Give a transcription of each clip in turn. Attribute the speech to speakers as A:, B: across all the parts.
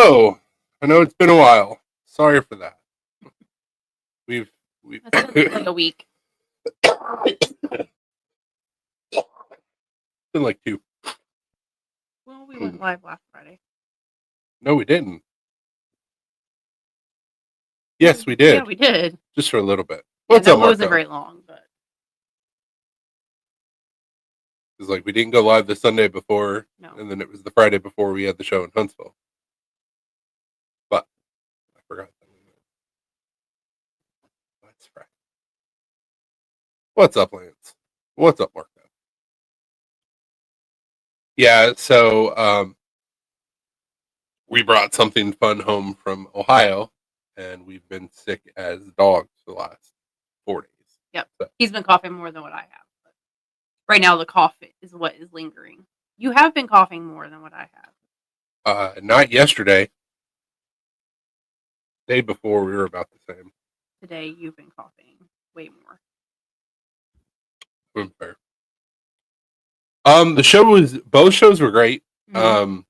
A: Hello. I know it's been a while. Sorry for that. We've
B: It's been like a week.
A: been like 2.
B: Well, we went live last Friday.
A: No, we didn't. Yes, we did.
B: Yeah, we did.
A: Just for a little bit.
B: Yeah,
A: What's up,
B: it
A: Marco?
B: wasn't very long, but
A: It's like we didn't go live the Sunday before,
B: no.
A: and then it was the Friday before we had the show in Huntsville. But I forgot that. That's right. What's up, Lance? What's up, Marco? Yeah, so we brought something fun home from Ohio, and we've been sick as dogs for the last 4 days.
B: Yep.
A: So,
B: He's been coughing more than what I have. But right now, the cough is what is lingering. You have been coughing more than what I have.
A: not yesterday. Day before, we were about the same.
B: Today, you've been coughing way more.
A: Fair. Both shows were great.
B: Mhm.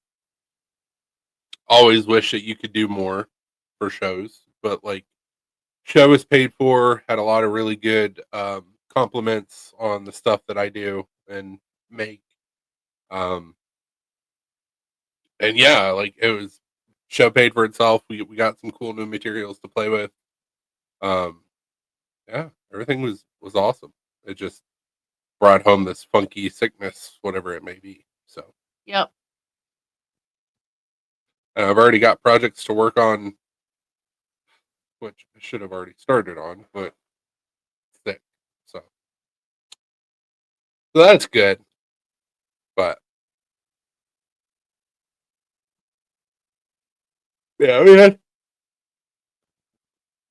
A: Always wish that you could do more for shows, but like, show was paid for, had a lot of really good compliments on the stuff that I do and make. And yeah, like, it was show paid for itself. We got some cool new materials to play with. Yeah, everything was awesome. It just brought home this funky sickness, whatever it may be. So
B: Yep.
A: I've already got projects to work on, which I should have already started on, but sick. So that's good. But yeah, we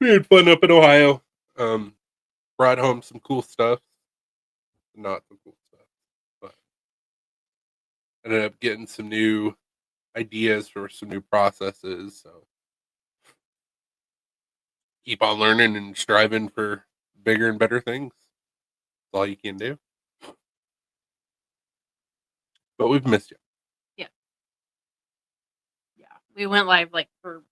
A: had fun up in Ohio. Brought home some cool stuff. Not some cool stuff, but ended up getting some new ideas for some new processes. So keep on learning and striving for bigger and better things. That's all you can do. But we've missed you.
B: Yeah. We went live like for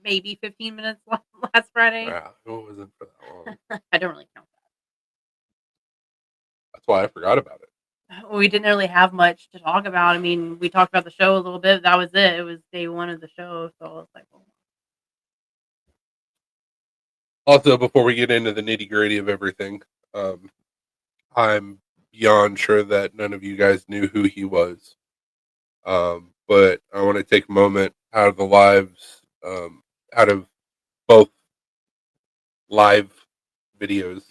B: maybe 15 minutes last Friday.
A: Yeah, it wasn't for that long.
B: I don't really count that.
A: That's why I forgot about it.
B: We didn't really have much to talk about. I mean, we talked about the show a little bit. That was it. It was day one of the show, so I was like, well.
A: Also, before we get into the nitty gritty of everything, I'm beyond sure that none of you guys knew who he was. But I want to take a moment out of the lives, out of both live videos,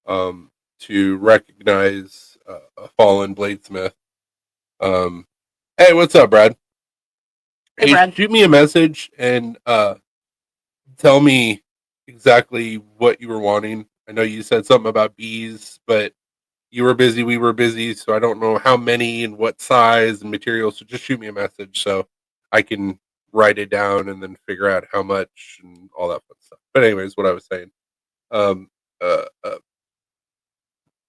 A: to recognize a fallen bladesmith. Hey, what's up, Brad?
B: Hey, Brad.
A: Shoot me a message and tell me exactly what you were wanting. I know you said something about bees, but you were busy, we were busy, so I don't know how many and what size and material. So just shoot me a message so I can write it down and then figure out how much and all that fun stuff. But anyways, what I was saying, a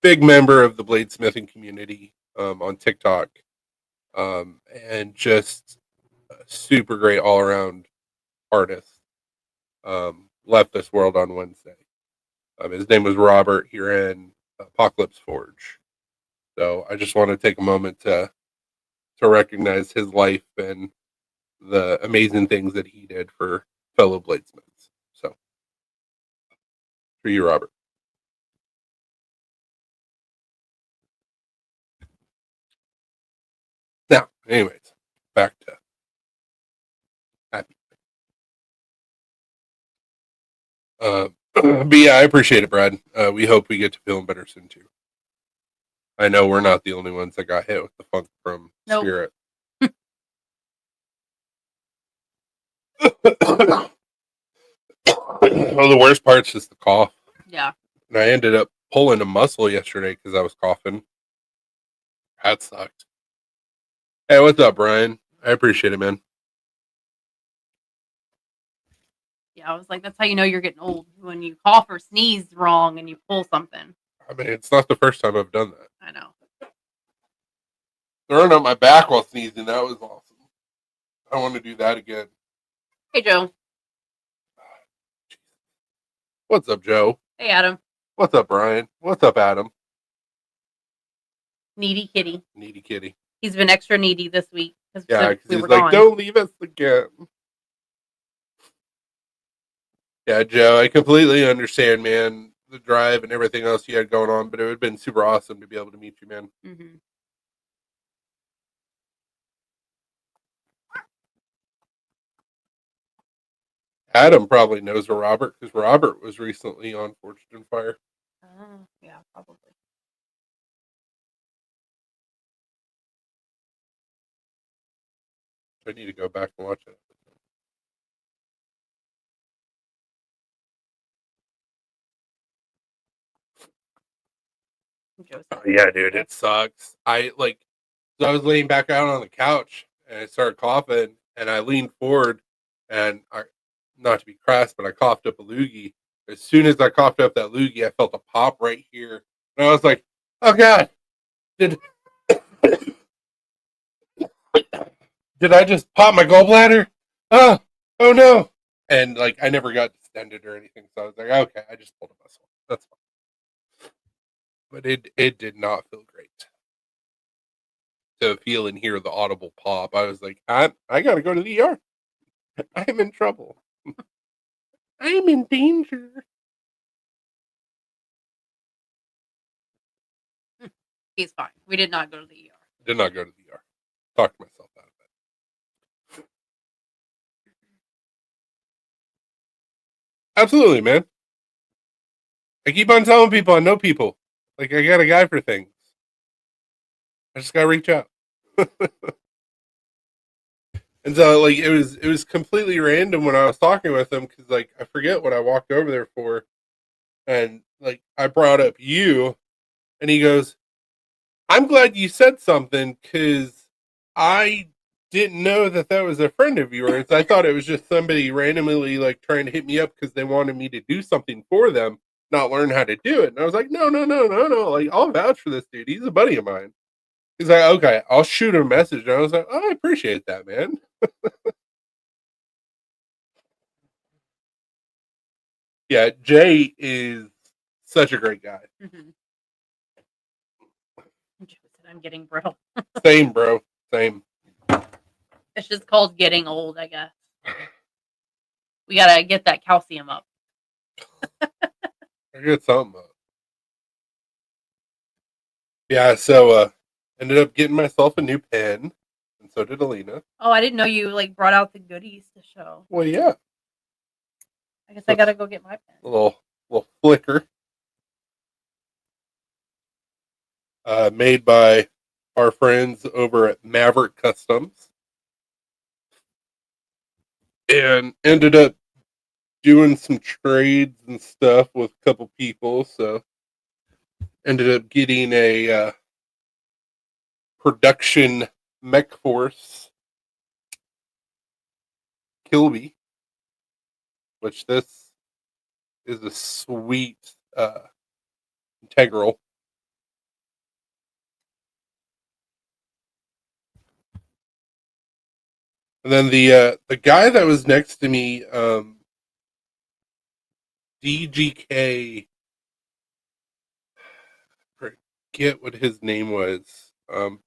A: big member of the bladesmithing community on TikTok, and just a super great all around artist. Left this world on Wednesday. His name was Robert here in Apocalypse Forge. So I just want to take a moment to recognize his life and the amazing things that he did for fellow bladesmiths. So for you, Robert. Now, anyways, back to happy. But yeah, I appreciate it, Brad. We hope we get to feeling better soon too. I know we're not the only ones that got hit with the funk from Spirit. Well, the worst part's just the cough.
B: Yeah.
A: And I ended up pulling a muscle yesterday because I was coughing. That sucked. Hey, what's up, Brian? I appreciate it, man.
B: Yeah, I was like, that's how you know you're getting old, when you cough or sneeze wrong and you pull something.
A: I mean, it's not the first time I've done that.
B: I know.
A: Throwing up my back while sneezing, that was awesome. I want to do that again.
B: Hey, Joe.
A: What's up, Joe?
B: Hey, Adam.
A: What's up, Brian? What's up, Adam?
B: Needy kitty.
A: Needy kitty.
B: He's been extra needy this week because
A: Yeah,
B: we
A: because he's
B: were
A: like,
B: gone.
A: don't leave us again. Yeah, Joe, I completely understand, man, the drive and everything else you had going on, but it would have been super awesome to be able to meet you, man.
B: Mm-hmm.
A: Adam probably knows a Robert because Robert was recently on Forged in Fire.
B: Oh, yeah, probably.
A: I need to go back and watch it. Oh, yeah, dude, it sucks. I was laying back out on the couch and I started coughing and I leaned forward and not to be crass, but I coughed up a loogie. As soon as I coughed up that loogie, I felt a pop right here. And I was like, oh God, did I just pop my gallbladder? Oh no. And I never got distended or anything. So I was like, okay, I just pulled a muscle. That's fine. But it did not feel great to feel and hear the audible pop. I was like, I gotta go to the ER. I'm in trouble. I'm in danger.
B: He's fine. We did not go to the ER.
A: Did not go to the ER. Talked myself out of it. Absolutely, man. I keep on telling people I know people. I got a guy for things. I just gotta reach out. And so it was completely random when I was talking with him because I forget what I walked over there for, and I brought up you, and he goes, "I'm glad you said something because I didn't know that was a friend of yours. I thought it was just somebody randomly trying to hit me up because they wanted me to do something for them, not learn how to do it." And I was like, "No, no, no, no, no! I'll vouch for this dude. He's a buddy of mine." He's like, "Okay, I'll shoot him a message." And I was like, "Oh, I appreciate that, man." Yeah, Jay is such a great guy.
B: Mm-hmm. I'm getting brittle.
A: Same, bro. Same.
B: It's just called getting old, I guess. We gotta get that calcium up.
A: I get something up. Yeah, so ended up getting myself a new pen, and so did Alina.
B: Oh, I didn't know you brought out the goodies to show.
A: Well, yeah.
B: I guess I gotta go get my pen.
A: A little flicker. Made by our friends over at Maverick Customs. And ended up doing some trades and stuff with a couple people, so ended up getting a production mech force Kilby, which this is a sweet integral. And then the guy that was next to me, DGK, forget what his name was,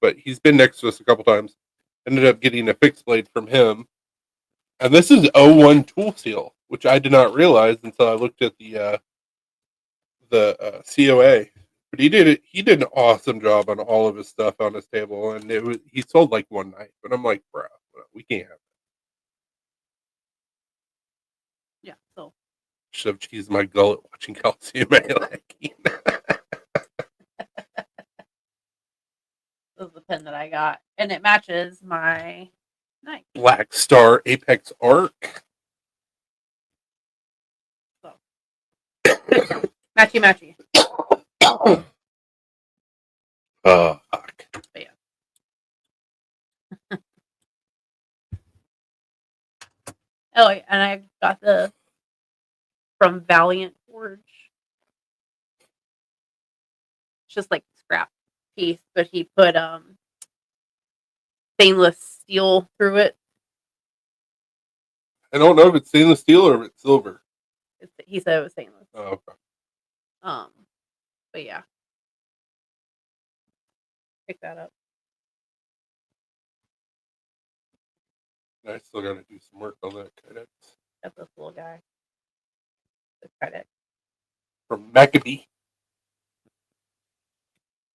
A: but he's been next to us a couple times. Ended up getting a fixed blade from him, and this is 01 tool seal, which I did not realize until I looked at the COA. But he did it. He did an awesome job on all of his stuff on his table, and he sold one night. But I'm like, bro, we can't have that.
B: Yeah, so
A: Shove cheese in my gullet watching calcium Alaki.
B: this is the pen that I got, and it matches my knife.
A: Black Star Apex Arc.
B: So matchy.
A: Oh, fuck.
B: But yeah. Oh, and I got the from Valiant Forge. It's just scrap piece, but he put stainless steel through it
A: I don't know if it's stainless steel or if it's silver.
B: He said it was stainless.
A: Oh, okay.
B: But yeah, pick that up.
A: I still got to do some work on that Kydex.
B: Got this little guy. The credit.
A: From Maccabee.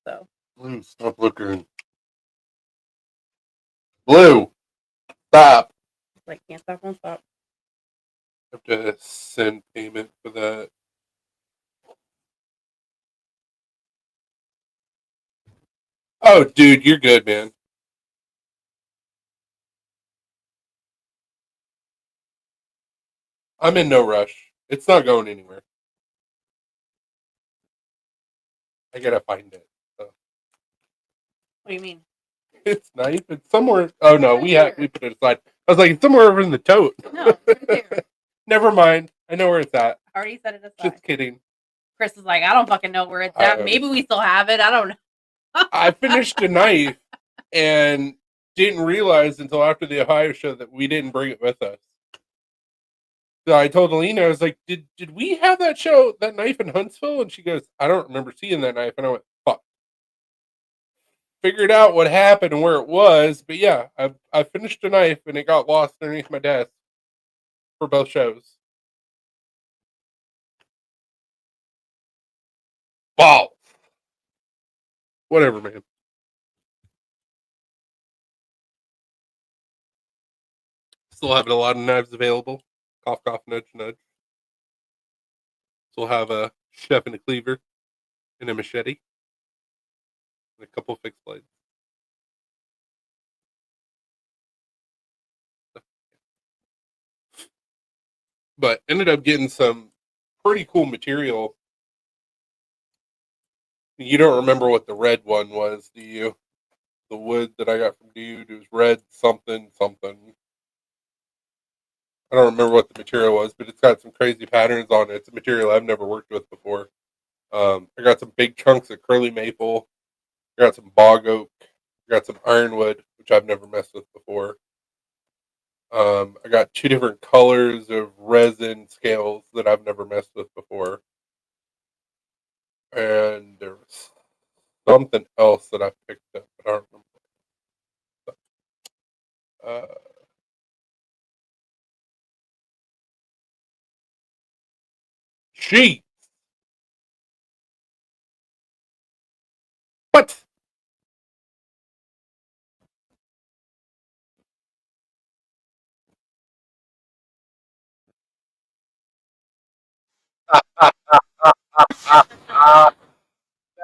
B: So.
A: Stop looking. Blue. Stop.
B: Like, can't stop, won't stop.
A: I have to send payment for that. Oh, dude, you're good, man. I'm in no rush. It's not going anywhere. I gotta find it. So.
B: What do you mean?
A: It's knife. It's somewhere. Oh no, we put it aside. I was like, it's somewhere over in the tote.
B: No, it's here.
A: Never mind. I know where it's at.
B: I already set it aside.
A: Just kidding.
B: Chris is like, I don't fucking know where it's at. Maybe we still have it. I don't know.
A: I finished a knife and didn't realize until after the Ohio show that we didn't bring it with us. So I told Alina, I was like, did we have that knife in Huntsville? And she goes, I don't remember seeing that knife. And I went, fuck. Figured out what happened and where it was, but yeah, I finished a knife and it got lost underneath my desk for both shows. Wow. Whatever, man. Still having a lot of knives available. Cough, cough, nudge, nudge. Still have a chef and a cleaver and a machete and a couple fixed blades. But ended up getting some pretty cool material. You don't remember what the red one was, do you? The wood that I got from Dude, it was red something. I don't remember what the material was, but it's got some crazy patterns on it. It's a material I've never worked with before. I got some big chunks of curly maple. I got some bog oak. I got some ironwood, which I've never messed with before. I got 2 different colors of resin scales that I've never messed with before. And there was something else that I picked up, but I don't remember. Sheets. What?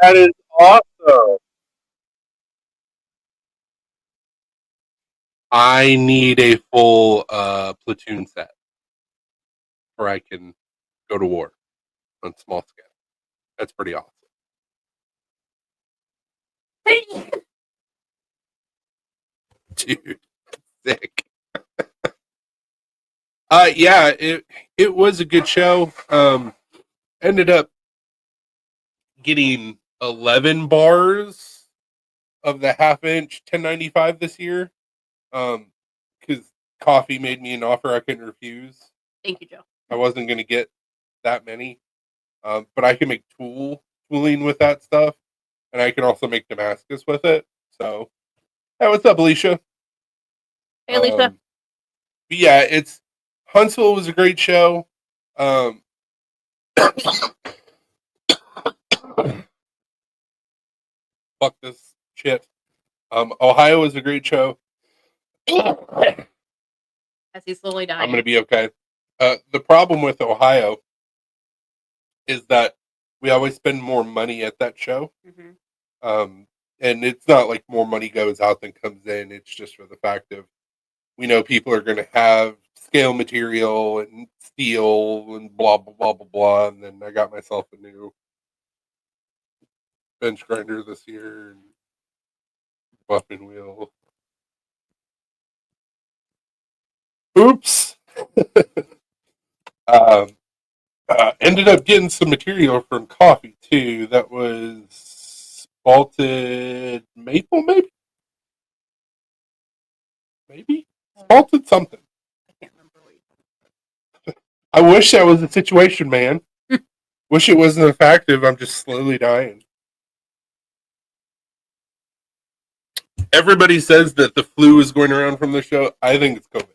A: That is awesome. I need a full platoon set where I can go to war on small scale. That's pretty awesome. Dude, sick. Yeah, it was a good show. Ended up getting 11 bars of the half-inch 1095 this year. Because Coffee made me an offer I couldn't refuse.
B: Thank you, Joe.
A: I wasn't going to get that many. But I can make tooling with that stuff. And I can also make Damascus with it. So, hey, what's up, Alicia?
B: Hey, Alicia.
A: But yeah, Huntsville was a great show. Fuck this shit. Ohio was a great show.
B: As he's slowly dying.
A: I'm gonna be okay. The problem with Ohio is that we always spend more money at that show.
B: Mm-hmm.
A: And it's not like more money goes out than comes in. It's just for the fact of we know people are going to have scale material and steel and blah, blah, blah, blah, blah. And then I got myself a new bench grinder this year and buffing wheel. Oops. Ended up getting some material from Coffee too. That was malted maple, maybe? Malted something.
B: I can't remember what you said.
A: I wish that was the situation, man. Wish it wasn't effective. I'm just slowly dying. Everybody says that the flu is going around from the show. I think it's COVID.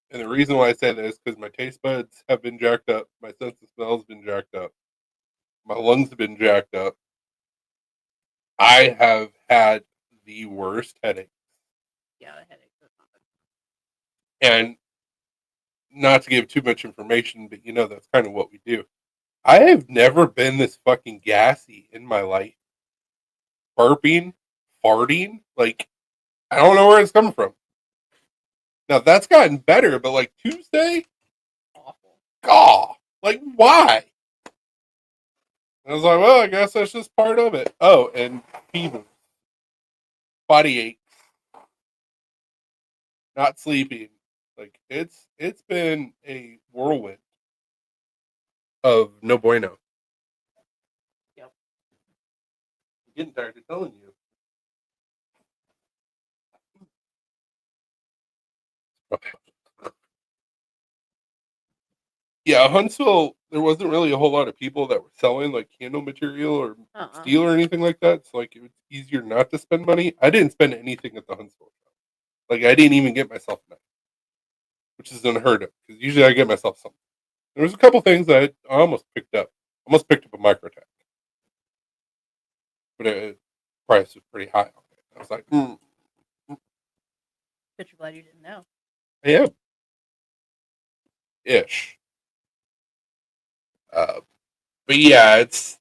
A: And the reason why I say that is because my taste buds have been jacked up. My sense of smell has been jacked up. My lungs have been jacked up. I have had the worst headache.
B: Yeah, the headache.
A: And not to give too much information, but that's kind of what we do. I have never been this fucking gassy in my life. Burping, farting, like, I don't know where it's coming from. Now, that's gotten better, but like Tuesday,
B: Awful.
A: God, like, why? I was like, well, I guess that's just part of it. Oh, and fever, body aches, not sleeping. Like, it's been a whirlwind of no bueno.
B: Yep.
A: I'm getting tired of telling you. Yeah, Huntsville, there wasn't really a whole lot of people that were selling like candle material or steel or anything like that. So like it was easier not to spend money. I didn't spend anything at the Huntsville show. Like I didn't even get myself a knife, which is unheard of because usually I get myself something. There was a couple things that I almost picked up. Almost picked up a Microtech, but the price was pretty high on it. I was like,
B: But you're glad you didn't know.
A: I am ish. But yeah, it's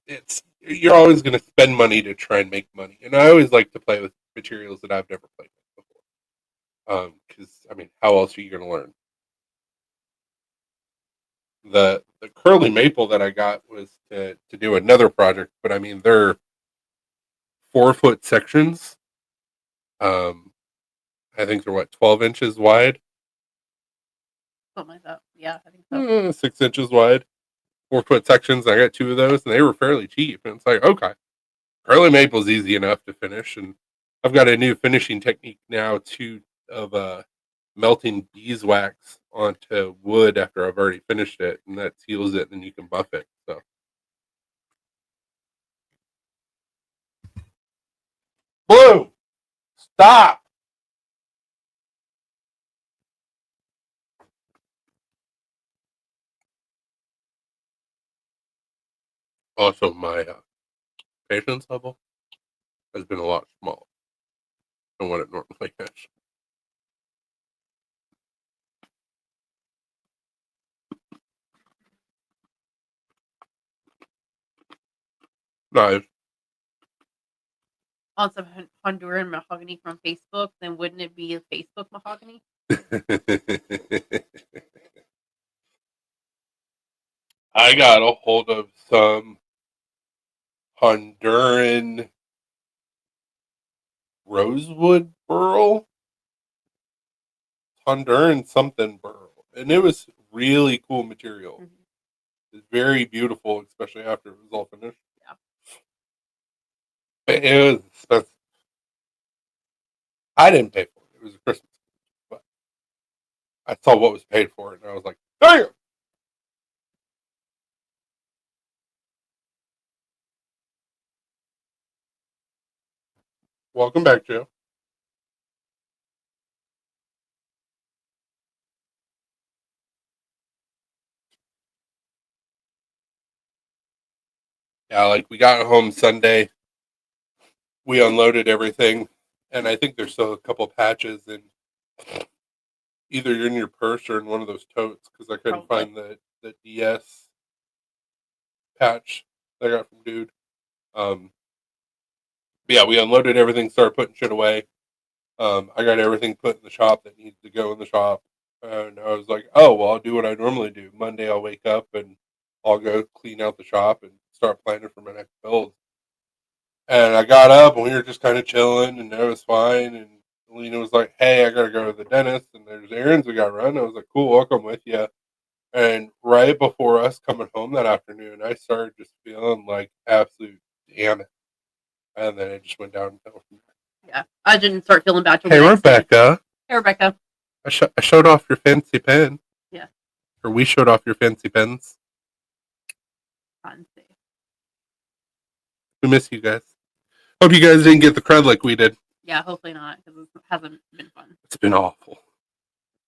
A: you're always going to spend money to try and make money, and I always like to play with materials that I've never played with before. Because I mean, how else are you going to learn? The curly maple that I got was to do another project, but I mean they're 4-foot sections. I think they're 12 inches wide,
B: Something like that. Yeah, I think so.
A: 6 inches wide. 4-foot sections. I got 2 of those, and they were fairly cheap. And it's like, okay, curly maple's easy enough to finish, and I've got a new finishing technique now too of melting beeswax onto wood after I've already finished it, and that seals it, and you can buff it. So, Blue, stop. Also, my patience level has been a lot smaller than what it normally is. Nice.
B: On some Honduran mahogany from Facebook, then wouldn't it be a Facebook mahogany?
A: I got a hold of some Honduran rosewood burl, Honduran something burl, and it was really cool material.
B: Mhm.
A: It's very beautiful, especially after it was all finished.
B: Yeah.
A: It was expensive. I didn't pay for it. It was a Christmas gift, but I saw what was paid for it, and I was like, damn. Welcome back, Joe. Yeah, like we got home Sunday, we unloaded everything, and I think there's still a couple patches in either in your purse or in one of those totes because I couldn't
B: Probably.
A: find the DS patch that I got from Dude. But yeah, we unloaded everything, started putting shit away. I got everything put in the shop that needed to go in the shop, and I was like, oh well, I'll do what I normally do. Monday, I'll wake up and I'll go clean out the shop and start planning for my next build. And I got up and we were just kind of chilling, and it was fine. And Lena was like, "Hey, I gotta go to the dentist, and there's errands we got to run." I was like, "Cool, I'll come with you." And right before us coming home that afternoon, I started just feeling like absolute damn it, and then it just went downhill from there.
B: Yeah, I didn't start feeling bad till
A: Hey,
B: the next day.
A: Rebecca.
B: Hey, Rebecca.
A: I showed off your fancy pen.
B: Yeah.
A: Or we showed off your fancy pens.
B: Fancy.
A: We miss you guys. Hope you guys didn't get the crud like we did.
B: Yeah, hopefully not, because it hasn't been fun.
A: It's been awful.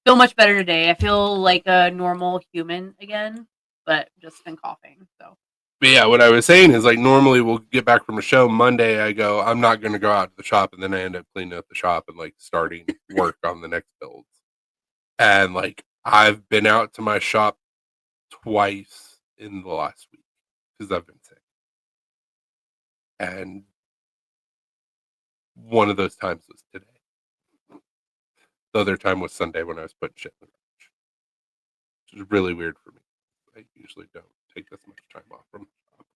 B: Feel much better today. I feel like a normal human again, but just been coughing. So.
A: But yeah, what I was saying is like normally we'll get back from a show Monday. I go, I'm not going to go out to the shop, and then I end up cleaning up the shop and like starting work on the next builds. And like I've been out to my shop twice in the last week because I've been sick, and one of those times was today. The other time was Sunday when I was putting shit in the garage, which is really weird for me. I usually don't take this much time off from the shop.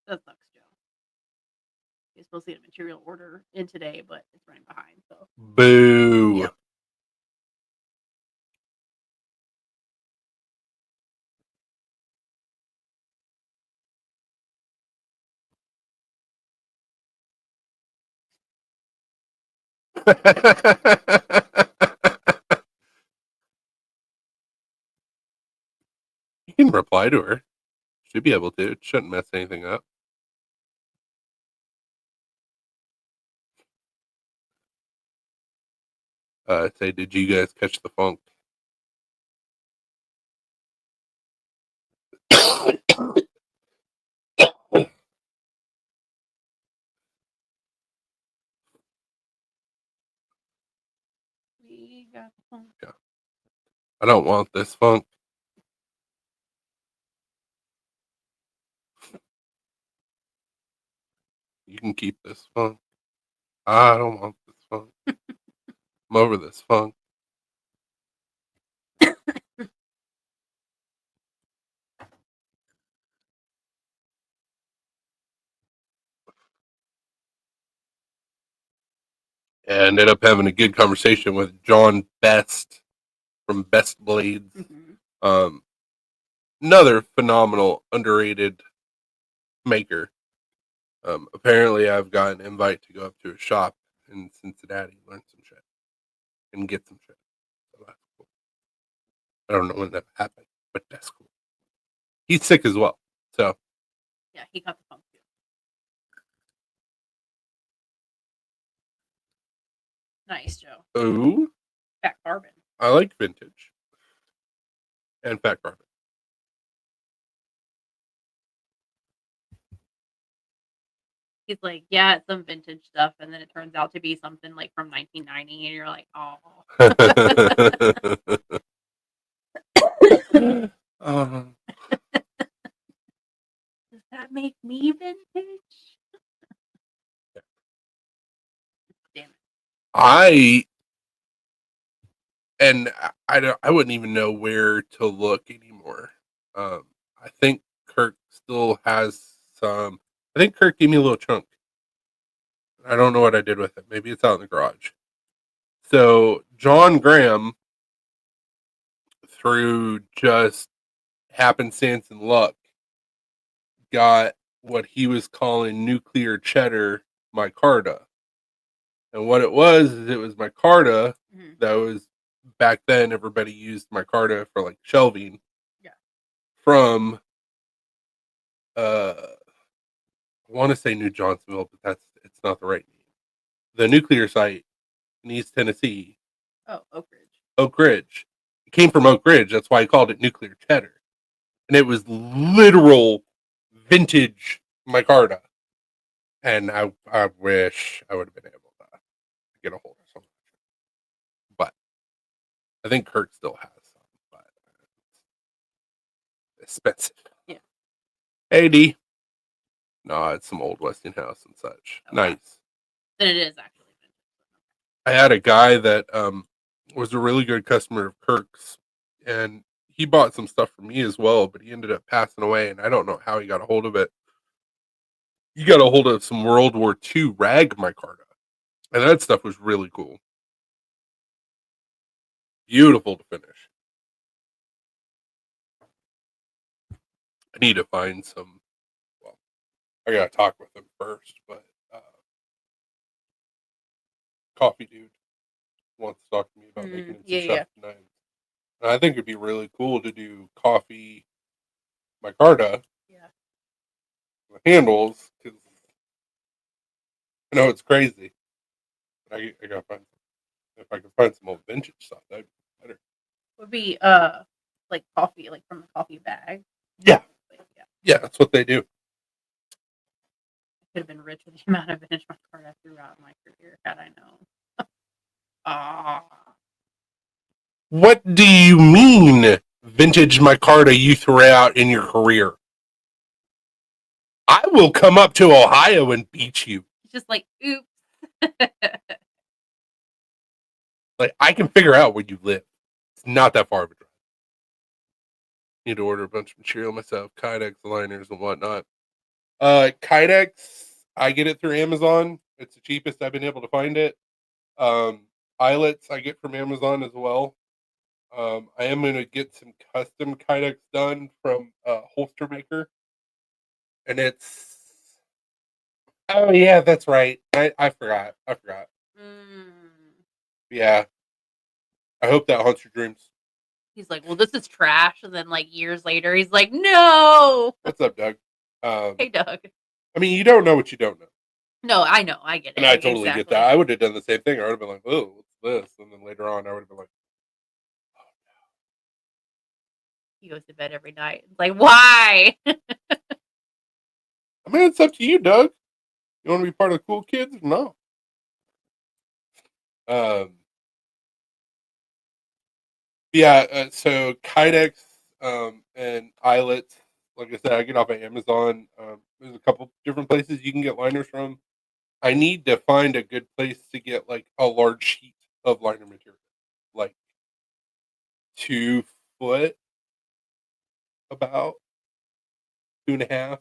B: That sucks, Joe. You're supposed to get a material order in today, but it's running behind. So.
A: Boo.
B: Yep.
A: You can reply to her. Should be able to. It shouldn't mess anything up. Say, did you guys catch the funk?
B: We got the phone.
A: Yeah. I don't want this funk. You can keep this funk. I don't want this funk. I'm over this funk. And ended up having a good conversation with John Best from Best Blades.
B: Mm-hmm.
A: Another phenomenal, underrated maker. Apparently, I've got an invite to go up to a shop in Cincinnati, learn some shit, and get some shit. So that's cool. I don't know when that happened, but that's cool. He's sick as well, so
B: Yeah, he got the phone too. Nice, Joe.
A: ooh,
B: Fat carbon.
A: I like vintage and fat carbon.
B: He's like, yeah, it's some vintage stuff, and then it turns out to be something like from 1990, and you're like, oh. Does that make me vintage? Damn it.
A: I wouldn't even know where to look anymore. I think Kirk still has some. I think Kirk gave me a little chunk. I don't know what I did with it. Maybe it's out in the garage. So John Graham, through just happenstance and luck, got what he was calling nuclear cheddar micarta. And what it was is it was micarta
B: Mhm.
A: that was back then everybody used micarta for like shelving.
B: Yeah.
A: From I want to say New Johnsonville, but it's not the right name. The nuclear site in East Tennessee.
B: Oh, Oak Ridge.
A: Oak Ridge. It came from Oak Ridge. That's why I called it nuclear cheddar. And it was literal vintage micarta. And I wish I would have been able to get a hold of some. But I think Kirk still has some, but it's expensive.
B: Yeah.
A: Hey, D. No, it's some old Westinghouse and such.
B: Oh,
A: nice.
B: Then it is actually vintage.
A: I had a guy that was a really good customer of Kirk's, and he bought some stuff from me as well, but he ended up passing away, and I don't know how he got a hold of it. He got a hold of some World War II rag micarta, and that stuff was really cool. Beautiful to finish. I need to find some. Well, I gotta talk with him first, but coffee dude wants to talk to me about making him some
B: Yeah,
A: chef knives. And I think it'd be really cool to do coffee micarta
B: yeah.
A: with handles because I know it's crazy. But I gotta find if I can find some old vintage stuff, that'd be better.
B: Would be like coffee, like from the coffee bag.
A: Yeah,
B: Like, yeah,
A: yeah, that's what they do.
B: I could have been rich with the amount of vintage card I threw out in my career had I known. Ah,
A: What do you mean, vintage micarta you threw out in your career? I will come up to Ohio and beat you.
B: it's just like oops.
A: Like I can figure out where you live. It's not that far of a drive. Need to order a bunch of material myself, Kydex liners and whatnot. Kydex, I get it through Amazon. It's the cheapest I've been able to find it. Eyelets I get from Amazon as well. I am going to get some custom Kydex done from a holster maker, and it's oh yeah, that's right. I forgot. I forgot.
B: Mm.
A: Yeah, I hope that haunts your dreams.
B: He's like, well, this is trash, and then like years later, he's like, no.
A: What's up, Doug?
B: Hey, Doug.
A: I mean, you don't know what you don't know.
B: No, I know, I get it.
A: And I totally get
B: exactly.
A: that. I would have done the same thing. I would have been like, "Oh, what's this?" And then later on, I would have been like,
B: He goes to bed every night. It's like, why?
A: "I mean, it's up to you, Doug. You want to be part of the cool kids? No." Um, yeah. So Kydex and eyelets, like I said, I get off of Amazon. There's a couple different places you can get liners from. I need to find a good place to get like a large sheet of liner material, like 2 foot, about 2.5.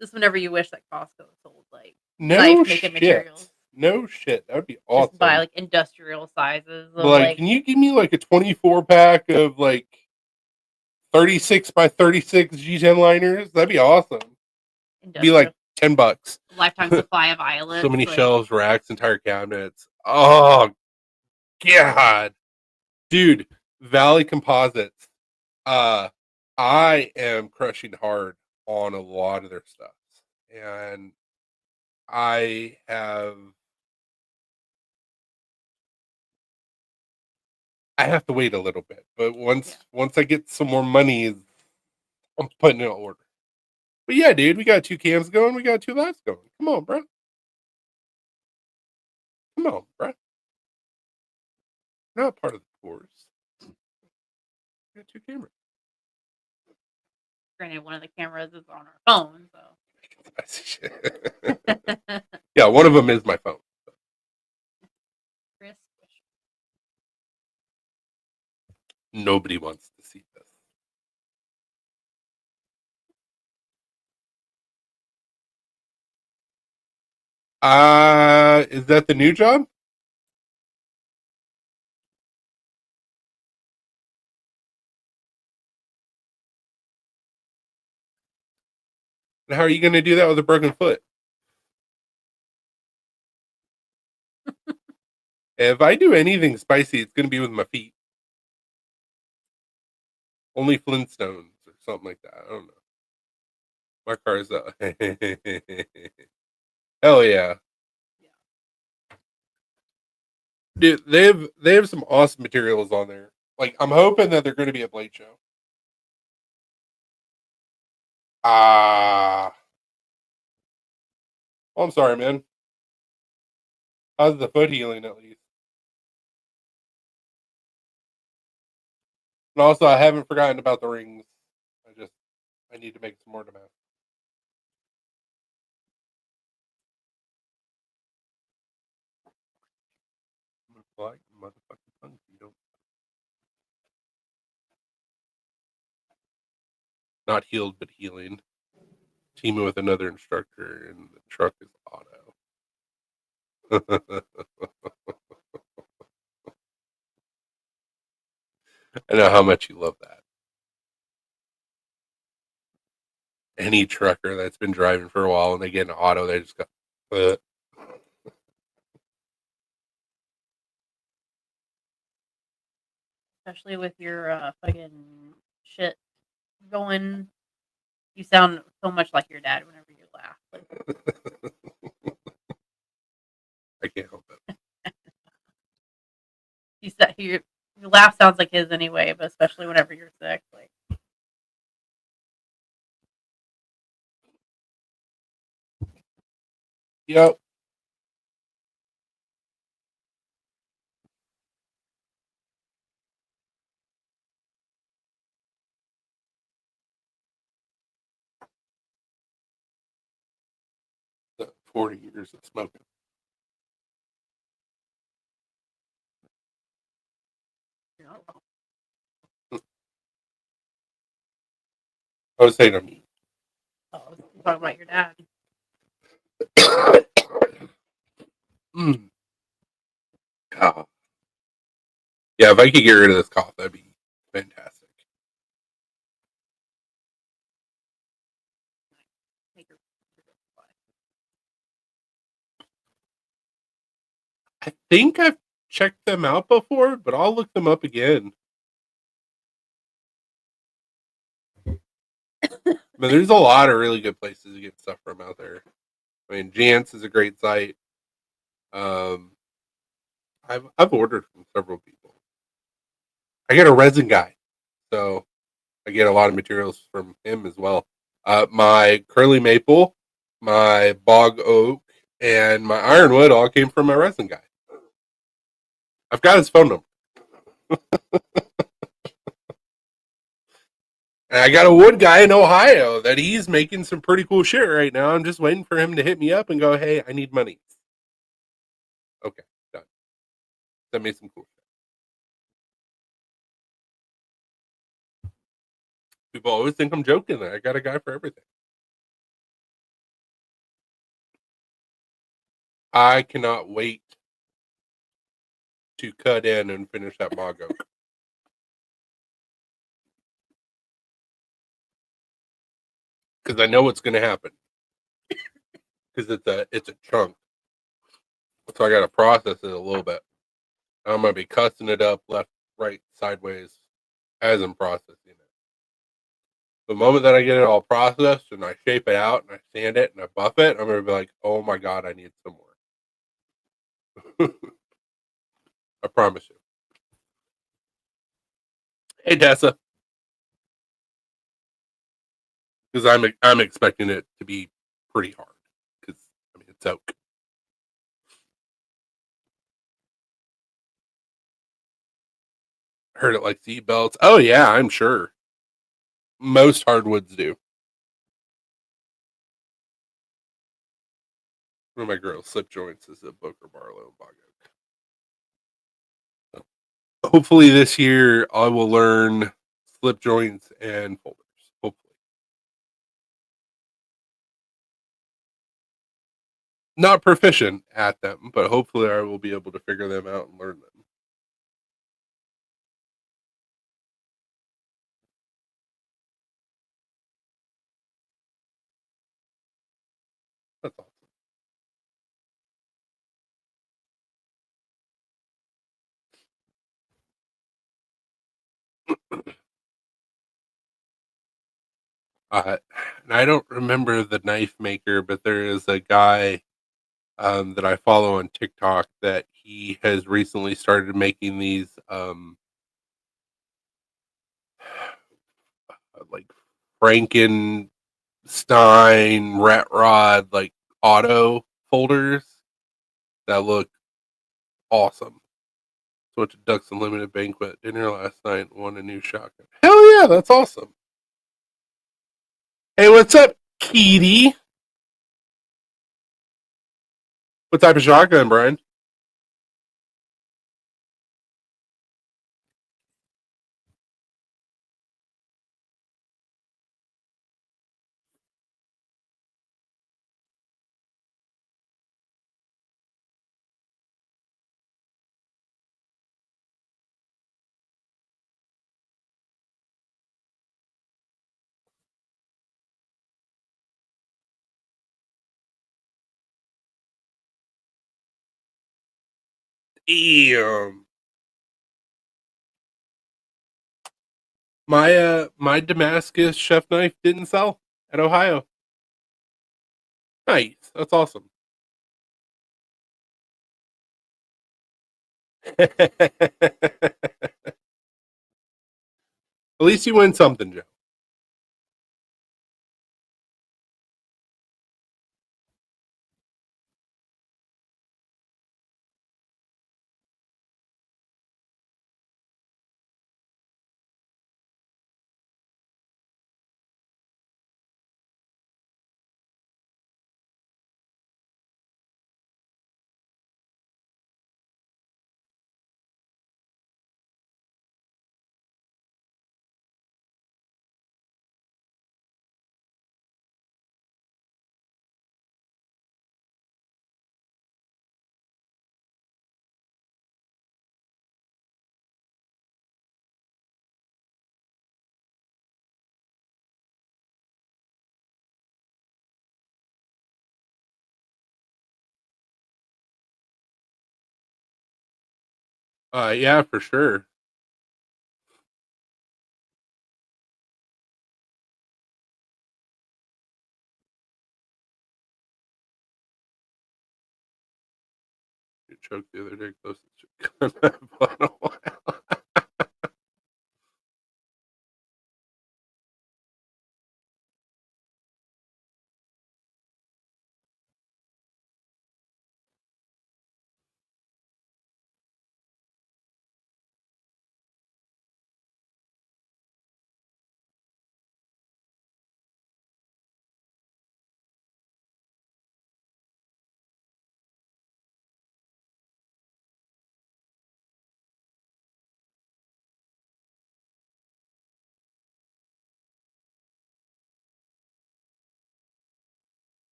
B: Just whenever you wish that Costco sold like
A: No
B: knife making
A: shit.
B: materials.
A: No shit. That would be
B: Just buy
A: awesome.
B: like industrial sizes of
A: Like, can you give me like a 24 pack of like 36 by 36 G10 liners? That'd be awesome. It'd be like $10.
B: lifetime supply of eyelets.
A: So many
B: like,
A: shelves, racks, entire cabinets. Oh god. Dude, Valley Composites. Uh I am crushing hard on a lot of their stuff. And I have to wait a little bit. But once I get some more money, I'm putting in an order. But yeah, dude, we got 2 cams going. We got 2 lives going. Come on, bro. Come on, bro. Not part of the course. We got 2 cameras.
B: Granted, one of the cameras is on our phone, so.
A: I see shit. Yeah, one of them is my phone.
B: Chris.
A: Nobody wants to see this. Is that the new job? And how are you going to do that with a broken foot? If I do anything spicy, it's going to be with my feet. Only Flintstones or something like that. I don't know. My car is hell yeah. Dude, they have some awesome materials on there. Like I'm hoping that they're going to be a Blade show. Ah, oh, I'm sorry, man. How's the foot healing at least? And also, I haven't forgotten about the rings. I need to make some more demands. Like motherfucking tongue, you don't. Not healed, but healing. Teaming with another instructor, and the truck is auto. I know how much you love that. any trucker that's been driving for a while and they get in an auto, they just go,
B: Especially with your fucking shit going. You sound so much like your dad whenever you laugh.
A: I can't help it.
B: You said your laugh sounds like his anyway, but especially whenever you're sick. Like,
A: Yep. The 40 years of smoking.
B: you know,
A: I was saying I'm
B: talking about your dad.
A: mm. Oh. Yeah, if I could get rid of this cough, that'd be fantastic. I think I've checked them out before, but I'll look them up again. I mean, there's a lot of really good places to get stuff from out there. I mean, Jance is a great site. Um, I've ordered from several people. I get a resin guy, so I get a lot of materials from him as well. My curly maple, my bog oak, and my ironwood all came from my resin guy. I've got his phone number. And I got a wood guy in Ohio that he's making some pretty cool shit right now. I'm just waiting for him to hit me up and go, hey, I need money. Okay, done. Send me some cool shit. People always think I'm joking. I got a guy for everything. I cannot wait to cut in and finish that bog oak. Because I know what's going to happen. Because it's a chunk. So I got to process it a little bit. I'm going to be cutting it up left, right, sideways as I'm processing it. The moment that I get it all processed and I shape it out and I sand it and I buff it, I'm going to be like, oh my God, I need some more. I promise you. Hey, Tessa. Because I'm expecting it to be pretty hard. Because, I mean, it's oak. Heard it like seat belts. Oh, yeah, I'm sure. Most hardwoods do. One of my girls' slip joints is a Booker Barlow and Bog Oak. So hopefully this year I will learn slip joints and folders. Hopefully. Not proficient at them, but hopefully I will be able to figure them out and learn them. That's awesome. And I don't remember the knife maker, but there is a guy that I follow on TikTok that he has recently started making these like Frankenstein rat rod like auto folders that look awesome. So went to Ducks Unlimited banquet dinner last night and won a new shotgun. Hell yeah, that's awesome. Hey, what's up, Keedy? What type of shotgun, Brian? Damn. My Damascus chef knife didn't sell at Ohio. Nice. That's awesome. At least you win something, Joe. Yeah, for sure. You choked the other day close to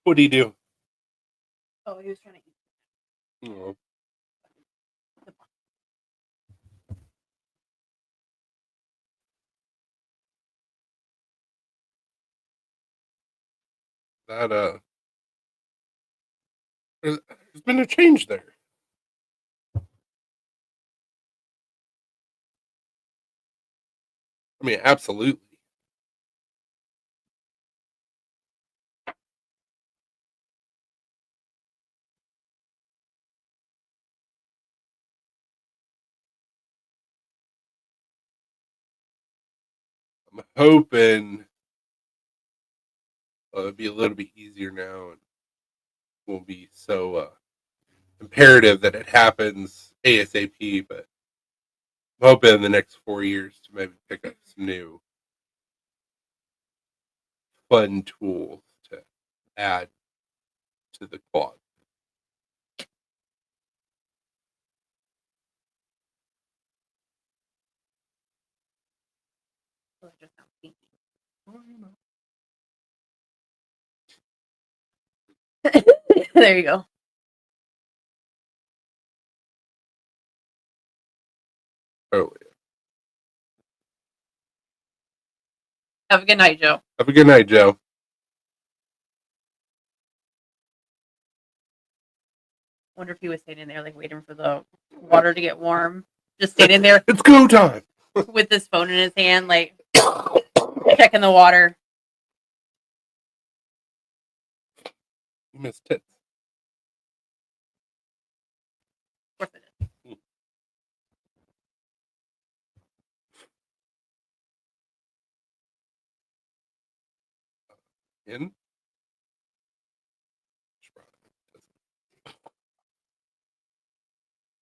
A: What do you do?
B: Oh, he was trying to eat.
A: Oh, that there's been a change there. I mean, absolutely. I'm hoping it'll be a little bit easier now and won't be so imperative that it happens ASAP. But I'm hoping in the next 4 years to maybe pick up some new fun tools to add to the quad.
B: Oh, it just sounds stinky.
A: Well,
B: There you go.
A: Oh, yeah.
B: Have a good night, Joe.
A: Have a good night, Joe.
B: Wonder if he was standing there like waiting for the water to get warm, just standing there
A: It's go time.
B: with his phone in his hand, like checking the water.
A: You missed tits.
B: Of course it is.
A: In?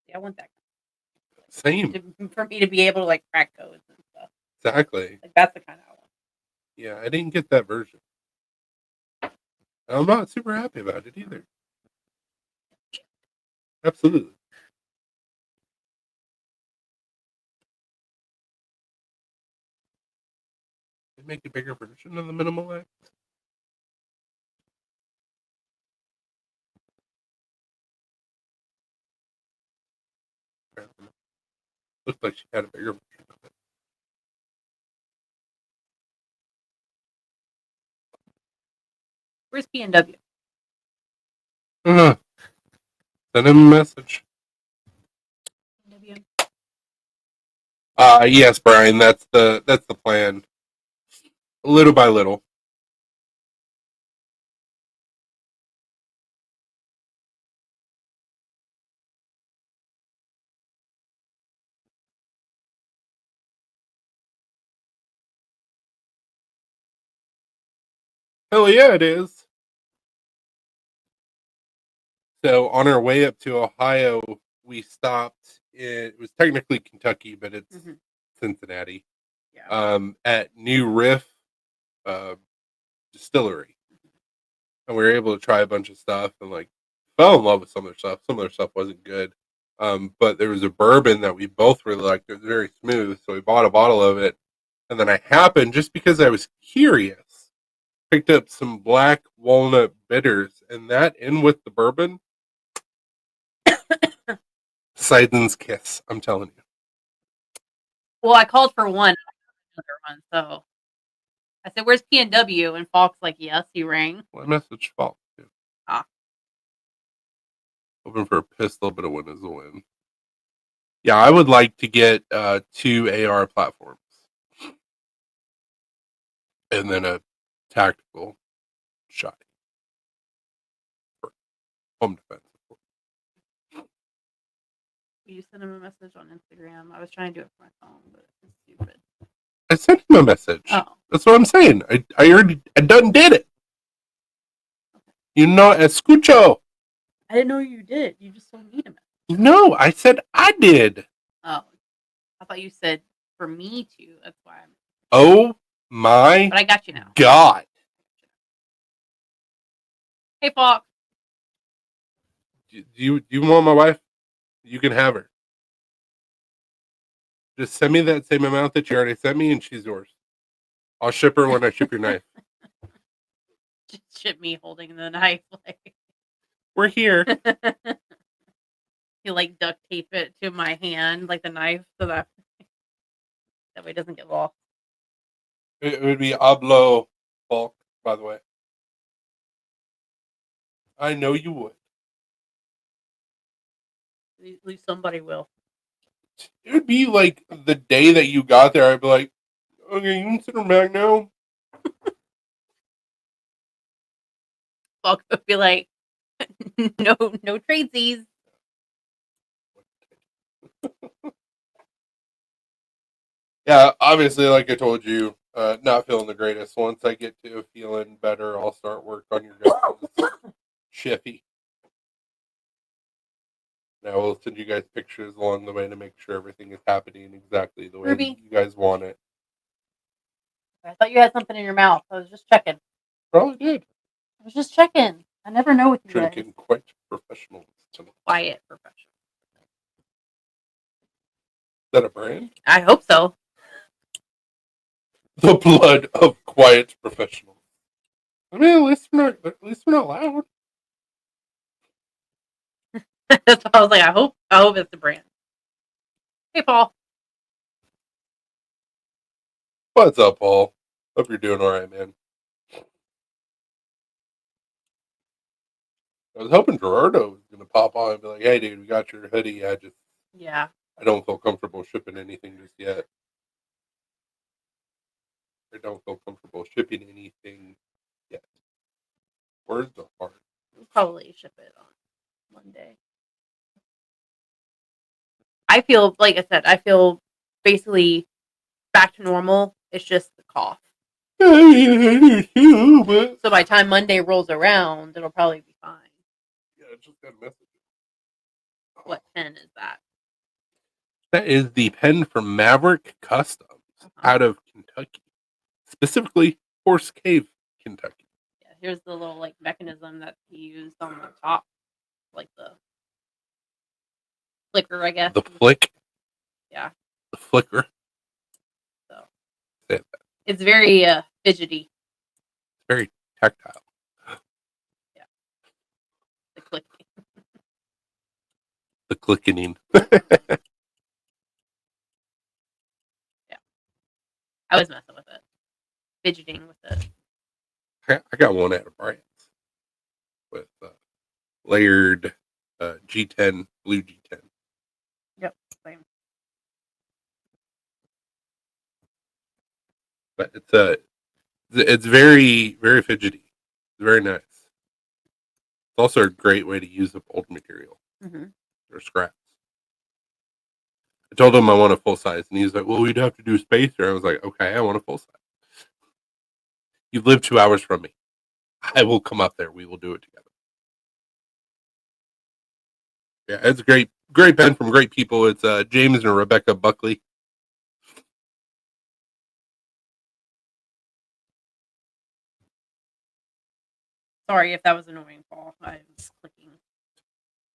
B: Yeah, I want that
A: Same.
B: for me to be able to like crack codes and stuff.
A: Exactly.
B: Like that's the kind I want.
A: Yeah, I didn't get that version. I'm not super happy about it either. Absolutely. They make a bigger version of the Minimal X. Looked like she had a bigger version of it.
B: Where's PNW?
A: Uh, Send him a message.
B: PNW.
A: Yes, Brian, that's the plan. Little by little. Hell yeah, it is. So on our way up to Ohio, we stopped. It was technically Kentucky, but it's Cincinnati.
B: Yeah.
A: At New Riff Distillery, and we were able to try a bunch of stuff and like fell in love with some of their stuff. Some of their stuff wasn't good, but there was a bourbon that we both really liked. It was very smooth, so we bought a bottle of it. And then I happened, just because I was curious, picked up some black walnut bitters, and that in with the bourbon, Poseidon's kiss. I'm telling you.
B: Well, I called for one, another one, so I said, "Where's PNW?" And Falk's like, "Yes." He rang.
A: Well, I messaged Falk too.
B: Ah.
A: Hoping for a pistol, but a win is a win. Yeah, I would like to get 2 AR platforms, and then a tactical shot for home defense.
B: You sent him a message on Instagram. I was trying to do it from my phone, but it's stupid.
A: I sent him a message.
B: Oh.
A: That's what I'm saying. I already done did it. You know, escucho.
B: I didn't know you did. You just told me to message.
A: No, I said I did.
B: Oh, I thought you said for me to. That's why I'm.
A: Oh my
B: But I got you now.
A: God.
B: Hey, Falk.
A: Do you want my wife? You can have her. Just send me that same amount that you already sent me, and she's yours. I'll ship her when I ship your knife.
B: Just ship me holding the knife. Like
A: We're here.
B: you like duct tape it to my hand, like the knife, so that way it doesn't get lost.
A: It would be Ablo Falk, by the way. I know you would.
B: At least somebody will.
A: It would be like the day that you got there, I'd be like, okay, you can sit her back now.
B: Falk would be like, no tradesies.
A: Yeah, obviously, like I told you, not feeling the greatest. Once I get to feeling better, I'll start work on your guys' Shiffy. And I will send you guys pictures along the way to make sure everything is happening exactly the way
B: Ruby.
A: that you guys want it.
B: I thought you had something in your mouth. I was just checking.
A: Probably did.
B: I was just checking. I never know with you guys.
A: Drinking quite professional tonight.
B: Quiet professional.
A: Is that a brand?
B: I hope so.
A: The blood of quiet professionals. I mean, at least we're not loud.
B: That's why I was like, I hope it's the brand. Hey, Paul.
A: What's up, Paul? Hope you're doing all right, man. I was hoping Gerardo was gonna pop on and be like, "Hey, dude, we got your hoodie. I don't feel comfortable shipping anything just yet. I don't feel comfortable shipping anything yet." Where's the heart?
B: We'll probably ship it on Monday. I feel, like I said, basically back to normal. It's just the cough.
A: I do, but
B: So by the time Monday rolls around, it'll probably be fine.
A: yeah, I just got a message.
B: What pen is that?
A: That is the pen from Maverick Customs out of Kentucky, specifically Horse Cave, Kentucky.
B: Yeah, here's the little like mechanism that he used on the top, like the flicker, I guess.
A: The flick.
B: Yeah.
A: The flicker.
B: So
A: Say that.
B: it's very fidgety.
A: It's very tactile.
B: Yeah. The clicking.
A: The clicking.
B: Yeah. I was messing with it. Fidgeting with it.
A: I got one out of Bryant's. with layered G10, blue G10.
B: Yep, same.
A: But it's very, very fidgety. It's very nice. It's also a great way to use up old material or scraps. I told him I want a full size, and he's like, "Well, we'd have to do spacer." I was like, "Okay, I want a full size. You live 2 hours from me. I will come up there. We will do it together." Yeah, it's great pen from great people. It's James and Rebecca Buckley.
B: Sorry if that was annoying, Paul. I was clicking.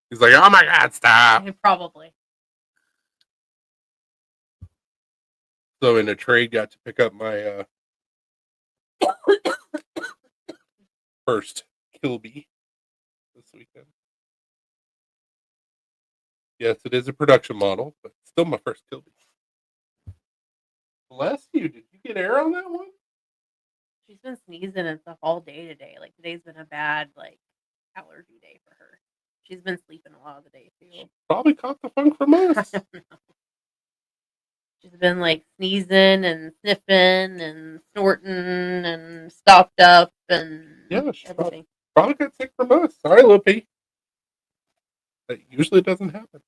A: He's like, "Oh my god, stop!"
B: Probably.
A: So in a trade, got to pick up my first Kilby this weekend. Yes, it is a production model, but still my first Kilby. Bless you. Did you get air on that one?
B: She's been sneezing and stuff all day today. Like today's been a bad allergy day for her. She's been sleeping a lot of the day too.
A: Probably caught the funk from us.
B: She's been sneezing and sniffing and snorting and stopped up and everything.
A: Probably got sick from us. Sorry, Lippy. That usually doesn't happen.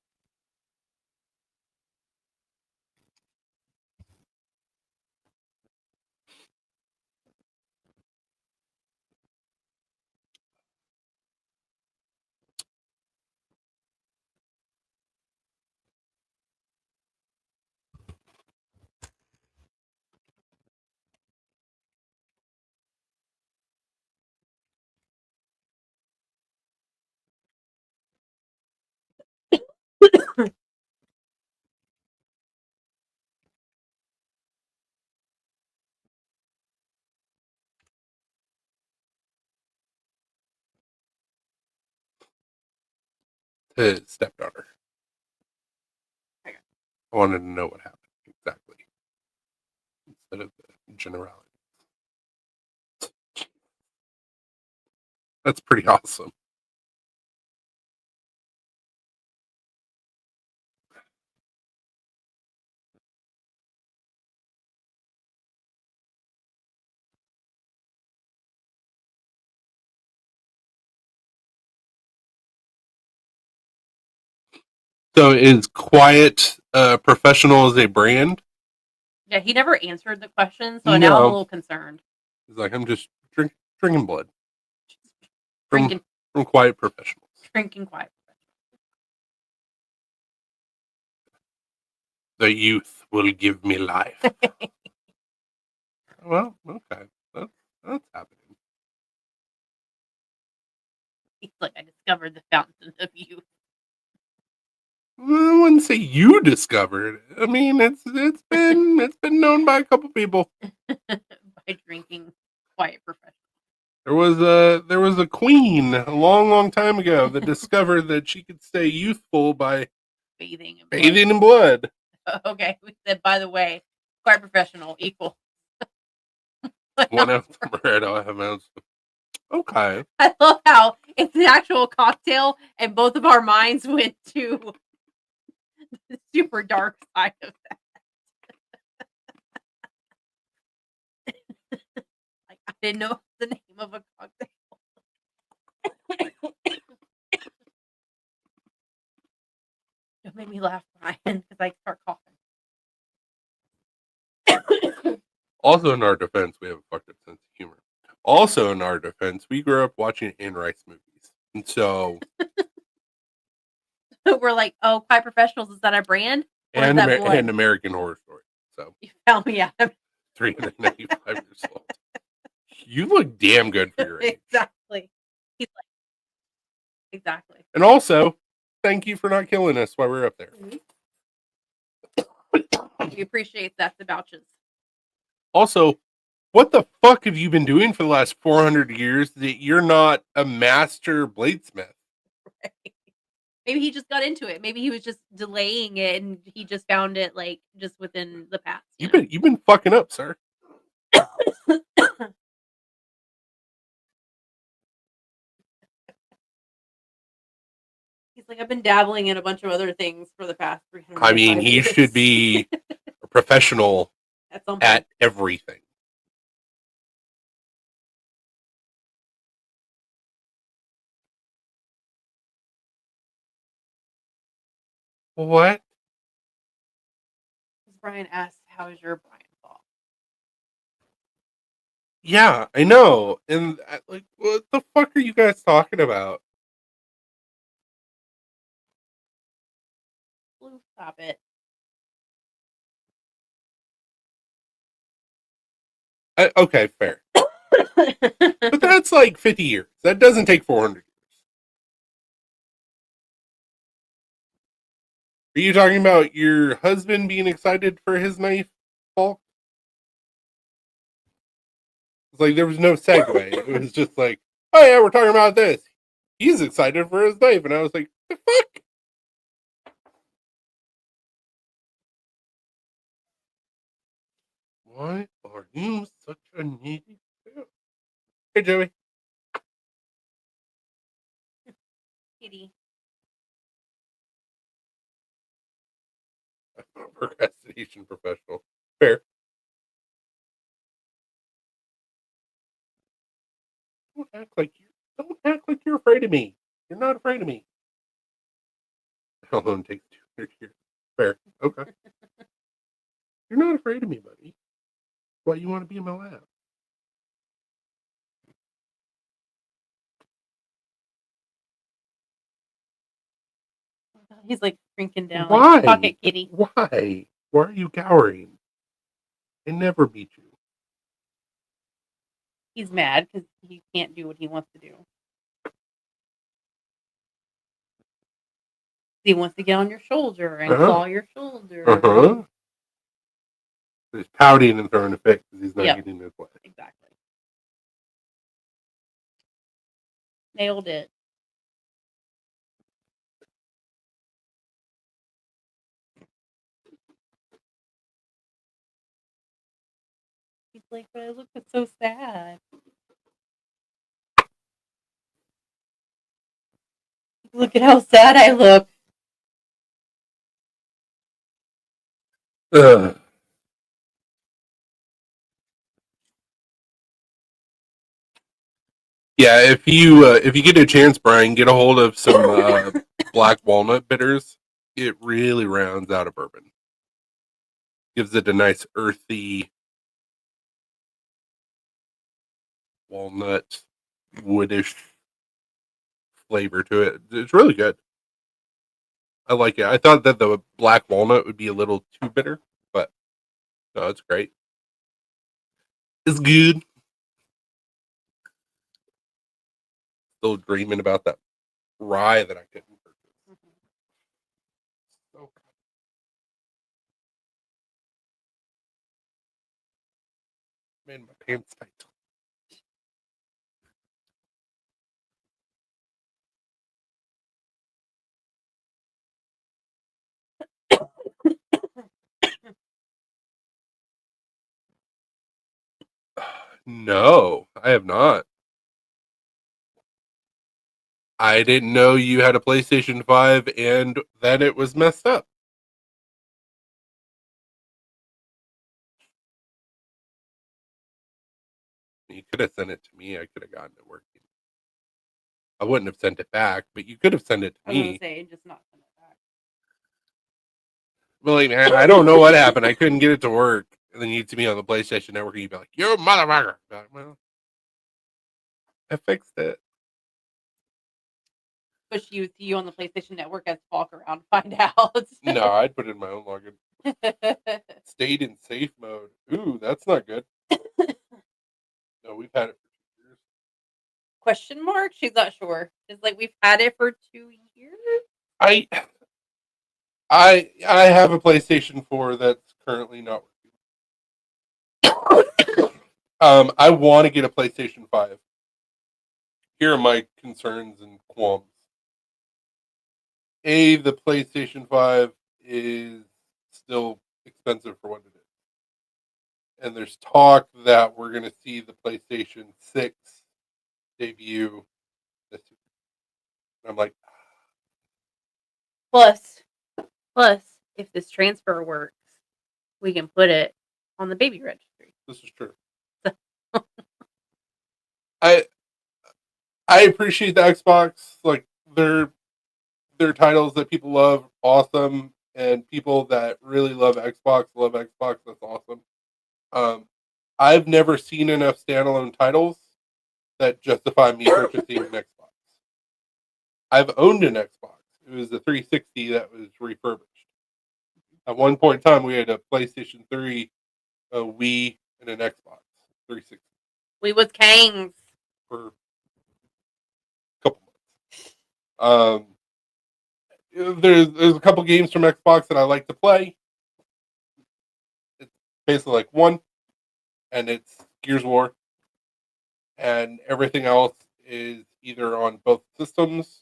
A: His stepdaughter.
B: Okay.
A: I wanted to know what happened exactly instead of the generality. That's pretty awesome. So is Quiet Professional as a brand?
B: Yeah, he never answered the question, so now I'm a little concerned.
A: He's like, I'm just drinking blood.
B: From
A: Quiet Professionals.
B: Drinking Quiet Professionals.
A: The youth will give me life. Well, okay. That's happening.
B: He's like, I discovered the fountain of youth.
A: I wouldn't say you discovered it. I mean, it's been known by a couple people.
B: By drinking Quiet Professional.
A: There was a queen a long time ago that discovered that she could stay youthful by
B: bathing
A: in blood.
B: Okay, we said, by the way, Quiet Professional equal
A: 1 ounce of red, I'll have an ounce. Okay.
B: I love how it's an actual cocktail, and both of our minds went to the super dark side of that. I didn't know the name of a cocktail. Don't make me laugh, Brian, because I start coughing.
A: Also, in our defense, we have a fucked up sense of humor. Also, in our defense, we grew up watching Anne Rice movies, and so
B: we're like, "Oh, Quiet Professionals, is that our brand?"
A: And American Horror Story. So
B: you found me out.
A: 395 years old. You look damn good for your age.
B: Exactly. He's like, exactly.
A: And also, thank you for not killing us while we were up there.
B: We appreciate that, the vouchers.
A: Also, what the fuck have you been doing for the last 400 years that you're not a master bladesmith?
B: Right. Maybe he just got into it. Maybe he was just delaying it, and he just found it just within the past.
A: You've been fucking up, sir.
B: like, I've been dabbling in a bunch of other things for the past
A: I mean,
B: 305
A: he
B: days.
A: should be a professional
B: At some
A: at
B: point.
A: everything. What?
B: Brian asks, "How is your Brian fall?"
A: Yeah, I know. And like, what the fuck are you guys talking about?
B: Blue, stop it.
A: Okay, fair. But that's like 50 years. That doesn't take 400 years. Are you talking about your husband being excited for his knife, Paul? It's like there was no segue. It was just like, oh yeah, we're talking about this. He's excited for his knife, and I was like, the fuck? Why are you such a needy girl? Hey, Joey.
B: Kitty.
A: I'm a procrastination professional. Fair. Don't act like you're afraid of me. You're not afraid of me. Alone takes 200 years. Fair. Okay. You're not afraid of me, buddy. Why you want to be in my lap?
B: He's like shrinking down.
A: Why?
B: Like, pocket kitty.
A: Why? Why are you cowering? I never beat you.
B: He's mad because he can't do what he wants to do. He wants to get on your shoulder and claw your shoulder.
A: Uh-huh. He's pouting and throwing a fit because he's not getting his way.
B: Exactly. Nailed it. He's like, but I look so sad. Look at how sad I look.
A: Ugh. Yeah, if you get a chance, Brian, get a hold of some black walnut bitters. It really rounds out a bourbon. Gives it a nice earthy walnut woodish flavor to it. It's really good. I like it. I thought that the black walnut would be a little too bitter, but no, it's great. It's good. Still dreaming about that rye that I couldn't purchase. So made my pants tight. No, I have not. I didn't know you had a PlayStation 5 and that it was messed up. You could have sent it to me. I could have gotten it working. I wouldn't have sent it back, but you could have sent it to
B: I was gonna
A: me.
B: say, just not send it back.
A: Well, like, I don't know what happened. I couldn't get it to work. And then you'd see me on the PlayStation Network and you'd be like, you motherfucker. Like, well, I fixed it.
B: But she would see you on the PlayStation Network as walk around and find out.
A: No, I'd put it in my own login. Stayed in safe mode. Ooh, that's not good. No, we've had it for 2 years.
B: Question mark? She's not sure. She's like, we've had it for 2 years.
A: I have a PlayStation 4 that's currently not working. I want to get a PlayStation 5. Here are my concerns and qualms. The PlayStation 5 is still expensive for what it is. And there's talk that we're going to see the PlayStation 6 debut this year. And I'm like,
B: Plus, if this transfer works, we can put it on the baby registry.
A: This is true. I appreciate the Xbox. Like their titles that people love, awesome, and people that really love Xbox. That's awesome. I've never seen enough standalone titles that justify me purchasing an Xbox. I've owned an Xbox. It was a 360 that was refurbished. At one point in time, we had a PlayStation 3, a Wii, and an Xbox 360
B: We was kings.
A: for a couple months. There's a couple games from Xbox that I like to play. It's basically like one, and it's Gears of War, and everything else is either on both systems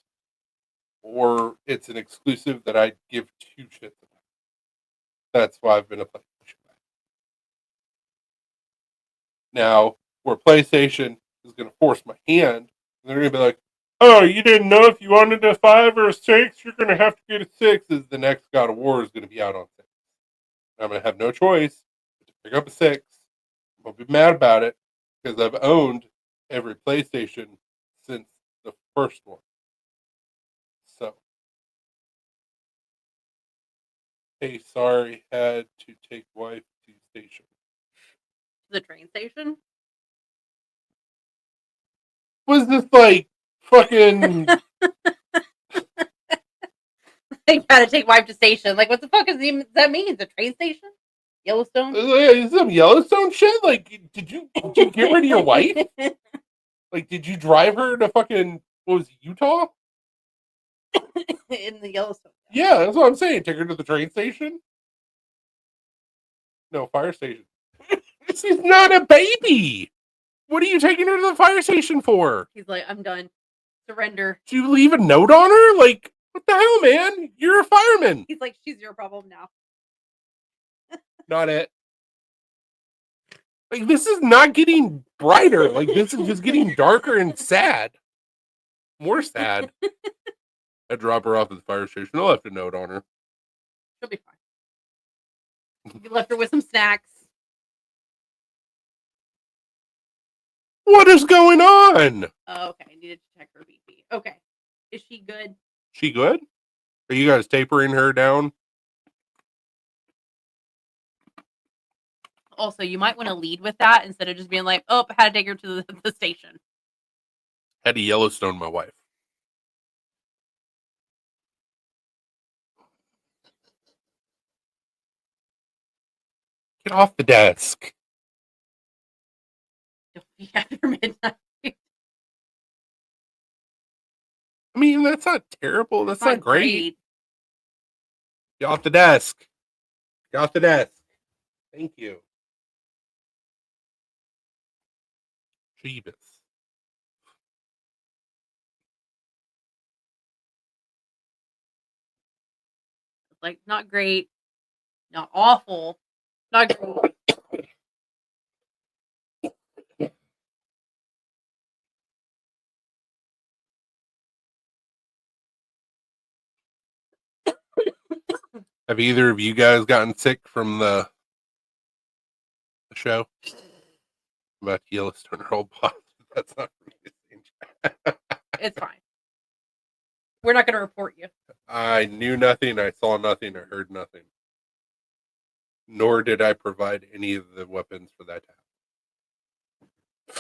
A: or it's an exclusive that I give two shits about. That's why I've been a PlayStation guy. Now, where PlayStation is going to force my hand, they're going to be like, "Oh, you didn't know if you wanted a 5 or a 6, you're going to have to get a 6." Is the next God of War is going to be out on 6. And I'm going to have no choice but to pick up a 6. I'm going to be mad about it because I've owned every PlayStation since the first one. So, hey, sorry, had to take wife to station.
B: The train station?
A: Was this like fucking
B: I gotta take wife to station. Like, what the fuck does that mean? The train station? Yellowstone?
A: is some Yellowstone shit? Like, did you get rid of your wife? Like, did you drive her to fucking, what was it, Utah?
B: In the Yellowstone.
A: Yeah, that's what I'm saying. Take her to the train station? No, fire station. She's not a baby. What are you taking her to the fire station for?
B: He's like, I'm done. Surrender.
A: Do you leave a note on her? Like, what the hell, man? You're a fireman.
B: He's like, she's your problem now.
A: Not it. Like, this is not getting brighter. Like, this is just getting darker and sad. More sad. I drop her off at the fire station. I left a note on her.
B: She'll be fine. You left her with some snacks.
A: What is going on?
B: Oh, okay. I needed to check her BP. Okay. Is she good?
A: She good? Are you guys tapering her down?
B: Also, you might want to lead with that instead of just being like, oh, I had to take her to the station.
A: Had to Yellowstone my wife. Get off the desk.
B: Don't be after midnight.
A: I mean, that's not terrible. That's not great. Get off the desk. Get off the desk. Thank you. Jeebus.
B: Like, not great. Not awful. Not great.
A: Have either of you guys gotten sick from the show? About Yellowstone or old boss? That's not really
B: It's fine. We're not going to report you.
A: I knew nothing. I saw nothing. I heard nothing. Nor did I provide any of the weapons for that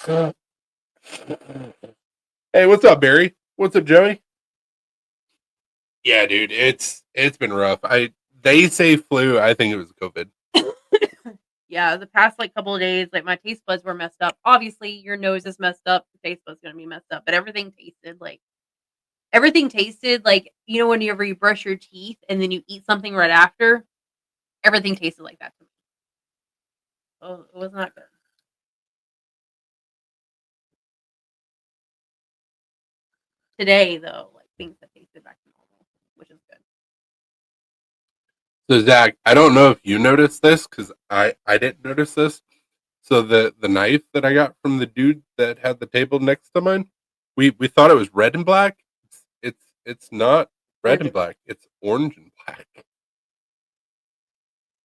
A: to happen. Hey, what's up, Barry? What's up, Joey? Yeah, dude, it's been rough. They say flu. I think it was COVID.
B: Yeah, the past like couple of days, like my taste buds were messed up. Obviously, your nose is messed up. The taste bud's gonna be messed up, but everything tasted like you know whenever you brush your teeth and then you eat something right after, everything tasted like that to me. Oh, it was not good. Today, though, like things have tasted back to normal, which is good.
A: So Zach, I don't know if you noticed this because I didn't notice this. So the knife that I got from the dude that had the table next to mine, we thought it was red and black. It's not red
B: Orange
A: and
B: and
A: black. It's orange and black.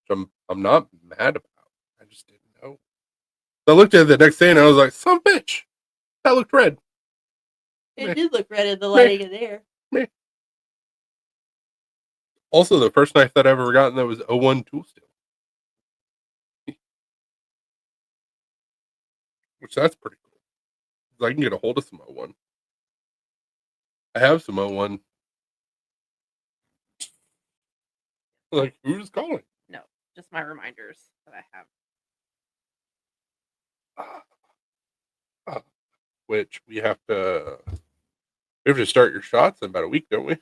A: Which I'm not mad about. I just didn't know. So I looked at it the next day and I was like, "Some bitch, that looked red."
B: It
A: Meh,
B: did look red in the
A: meh,
B: lighting in there.
A: meh. Also, the first knife that I ever gotten that was 01 tool steel, which that's pretty cool. 'Cause I can get a hold of some 01. I have some 01. Like, who's calling?
B: No, just my reminders that I have.
A: Ah, ah. Which we have to start your shots in about a week, don't we?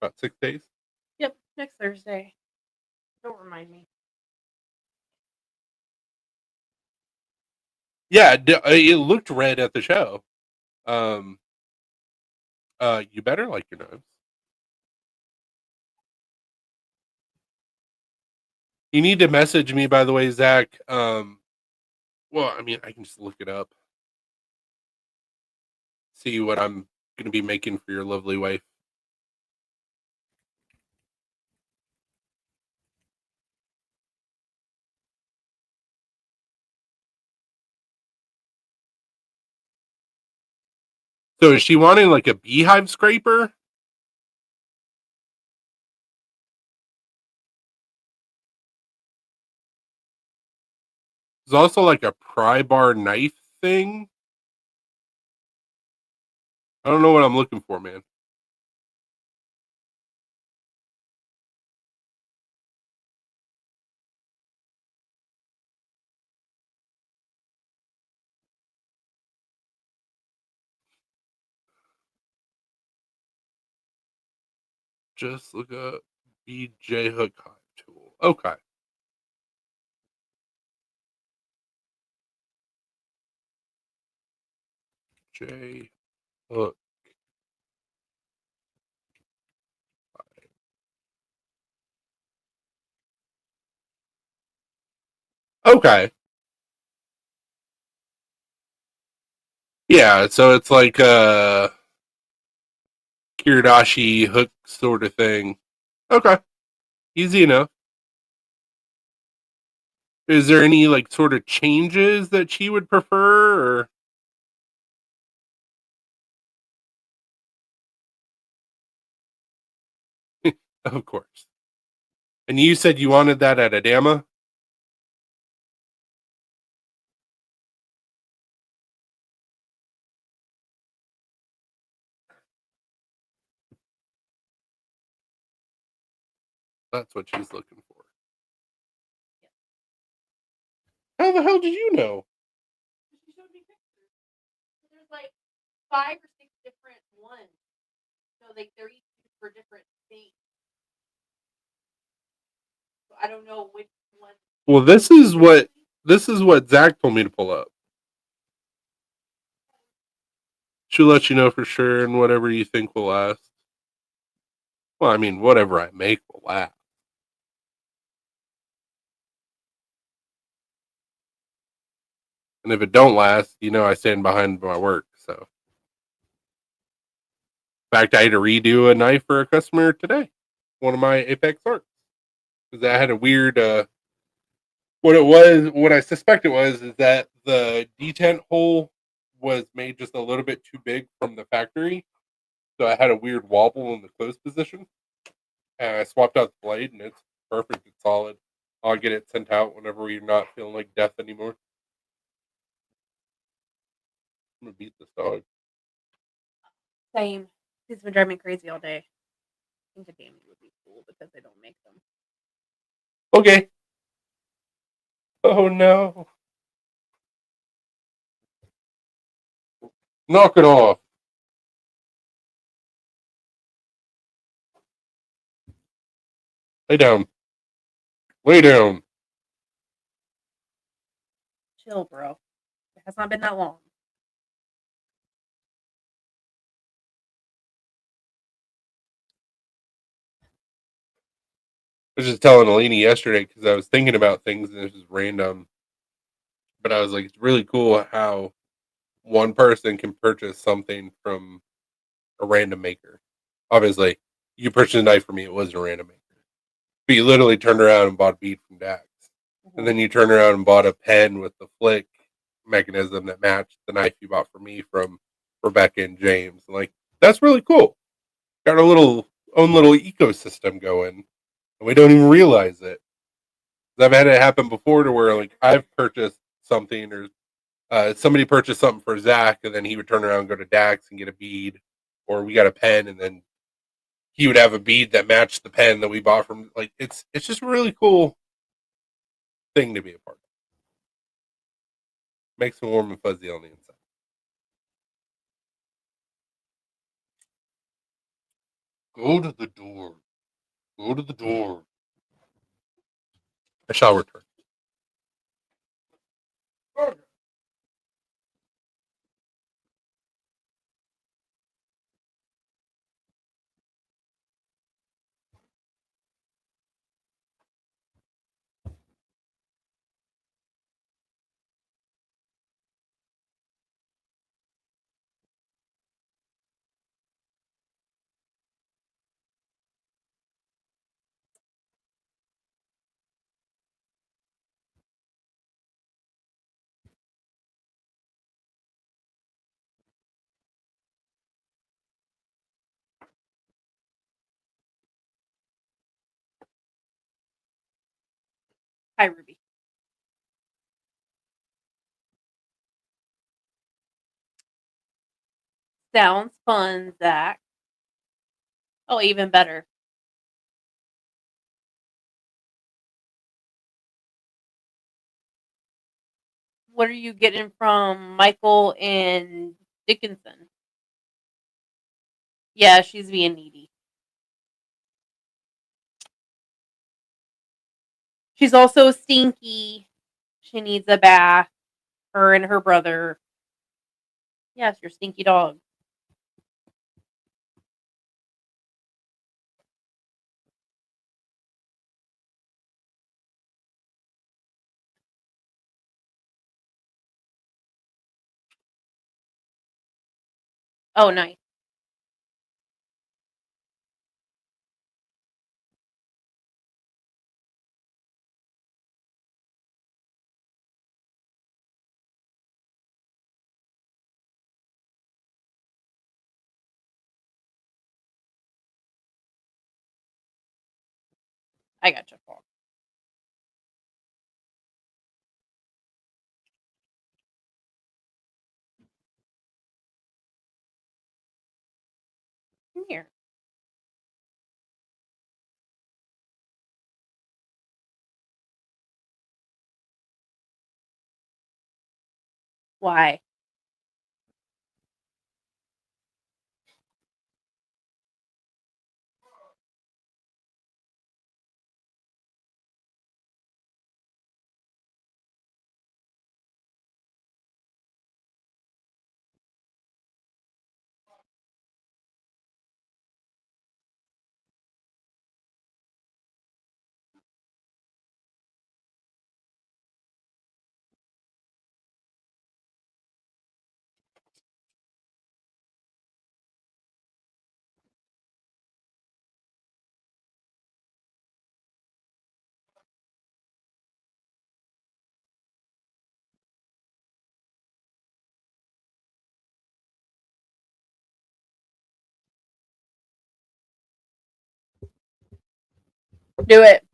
A: About 6 days.
B: Yep, next Thursday. Don't remind me.
A: Yeah, it looked red at the show. Um, you better like your knives. You need to message me, by the way, Zach. Well, I mean, I can just look it up, see what I'm going to be making for your lovely wife. So is she wanting like a beehive scraper? There's also like a pry bar knife thing. I don't know what I'm looking for, man. Just look up BJ Hook hive tool. Okay. J Hook. Okay. Yeah, so it's like a Kiridashi hook sort of thing. Okay. Easy enough. Is there any like sort of changes that she would prefer or of course. And you said you wanted that at Adama? That's what she's looking for. How the hell did you know?
B: She showed me pictures. There's like 5 or 6 different ones. So like they're each for different things. So I don't know which one.
A: Well, this is what Zach told me to pull up. She'll let you know for sure, and whatever you think will last. Well, I mean, whatever I make will last. And if it don't last, I stand behind my work. So, in fact, I had to redo a knife for a customer today. One of my Apex arcs because I had a weird. What I suspect it was, is that the detent hole was made just a little bit too big from the factory, so I had a weird wobble in the close position. And I swapped out the blade, and it's perfect. It's solid. I'll get it sent out whenever you're not feeling like death anymore. I'm gonna beat this dog.
B: Same. He's been driving me crazy all day. I think the gaming would be cool because they don't make them.
A: Okay. Oh no. Knock it off. Lay down. Lay down.
B: Chill, bro. It has not been that long.
A: I was just telling Alini yesterday because I was thinking about things and it was random. But I was like, it's really cool how one person can purchase something from a random maker. obviously, you purchased a knife for me. It wasn't a random maker, but you literally turned around and bought a bead from Dax, and then you turned around and bought a pen with the flick mechanism that matched the knife you bought for me from Rebecca and James. Like, that's really cool. Got our own little ecosystem going, and we don't even realize it. I've had it happen before to where like I've purchased something or somebody purchased something for Zach, and then he would turn around and go to Dax and get a bead, or we got a pen, and then he would have a bead that matched the pen that we bought from. Like, it's just a really cool thing to be a part of. Makes me warm and fuzzy on the inside. Go to the door. Go to the door. I shall return.
B: Hi, Ruby. Sounds fun, Zach. Oh, even better. What are you getting from Michael and Dickinson? Yeah, she's being needy. She's also stinky. She needs a bath. Her and her brother. Yes, your stinky dog. Oh, nice. I got you. Come here. Why? Do it.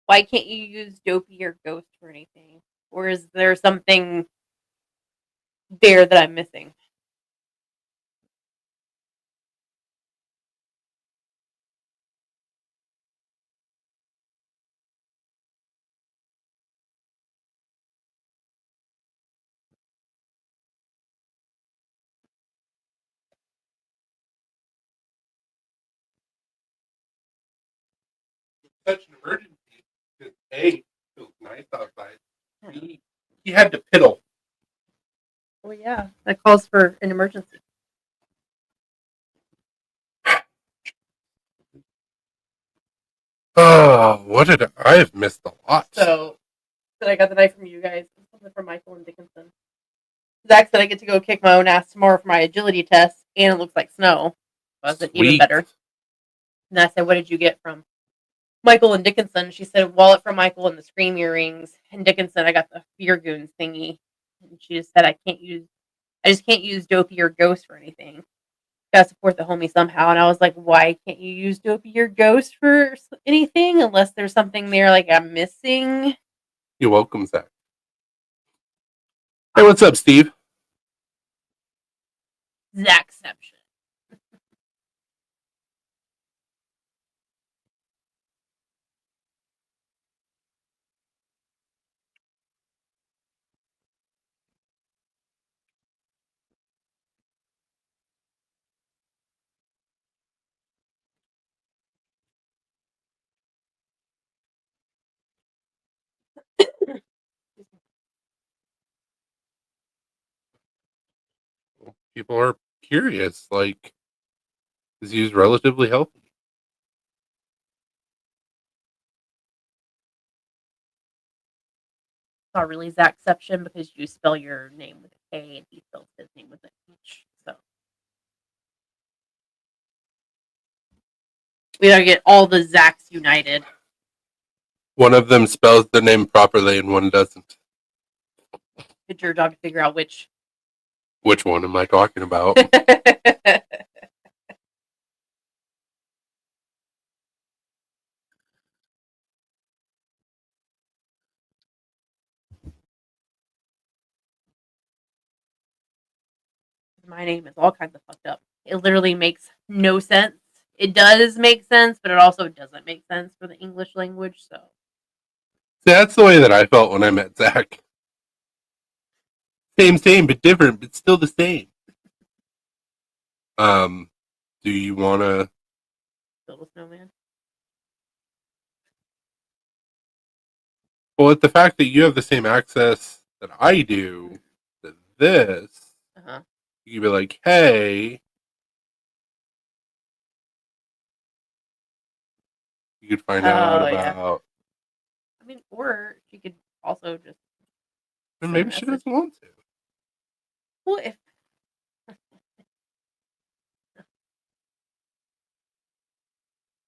B: Why can't you use Dopey or Ghost for anything? Or is there something there that I'm missing?
A: Such an emergency. Because A, it was nice outside. B, he had to piddle.
B: Oh yeah, that calls for an emergency.
A: Oh, what did I've missed a lot.
B: So, I got the knife from you guys. Something from Michael and Dickinson. Zach said I get to go kick my own ass tomorrow for my agility test, and it looks like snow. Was it even
A: Sweet.
B: better? And I said, "What did you get from Michael and Dickinson?" She said, "Wallet from Michael and the Scream earrings." And Dickinson, I got the Fear Goons thingy. And she just said, I just can't use Dopey or Ghost for anything. Gotta support the homie somehow. And I was like, why can't you use Dopey or Ghost for anything unless there's something there like I'm missing?
A: You're welcome, Zach. Hey, what's up, Steve?
B: Zachception.
A: People are curious. Like, is he relatively healthy?
B: It's not really Zachception because you spell your name with a K and he spells his name with an H. So we gotta get all the Zachs united.
A: One of them spells their name properly and one doesn't.
B: It's your job to figure out which.
A: Which one am I talking about?
B: My name is all kinds of fucked up. It literally makes no sense. It does make sense, but it also doesn't make sense for the English language. So
A: See, that's the way that I felt when I met Zach. Same, but different, but still the same. Do you want to?
B: build a snowman.
A: Well, with the fact that you have the same access that I do to this, you could be like, hey, you could find out about.
B: Yeah. I mean, or she could also just.
A: And maybe she doesn't want to.
B: Well, if.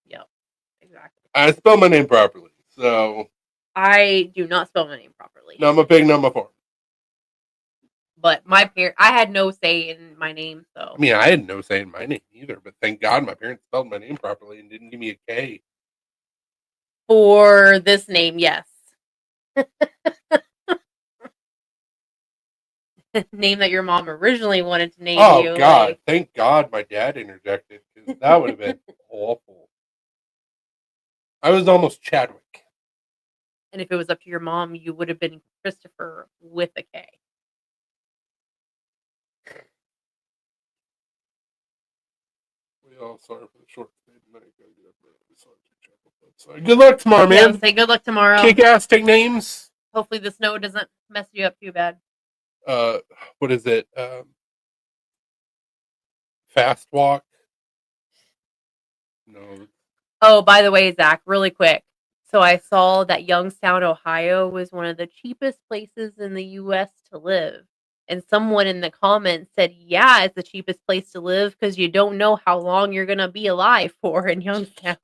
B: Yep, exactly.
A: I spell my name properly, so.
B: I do not spell my name properly.
A: Number pig, number 4.
B: But I had no say in my name, so.
A: I mean, I had no say in my name either, but thank God my parents spelled my name properly and didn't give me a K.
B: For this name, yes. Name that your mom originally wanted to name you.
A: Oh God! Like... Thank God my dad interjected because that would have been awful. I was almost Chadwick.
B: And if it was up to your mom, you would have been Christopher with a K.
A: Sorry for the short stay tonight. Good luck tomorrow, man.
B: Yeah, say good luck tomorrow.
A: Kick ass, take names.
B: Hopefully the snow doesn't mess you up too bad.
A: What is it? Fast walk? No.
B: Oh, by the way, Zach, really quick. So I saw that Youngstown, Ohio was one of the cheapest places in the U.S. to live. And someone in the comments said, yeah, it's the cheapest place to live because you don't know how long you're going to be alive for in Youngstown.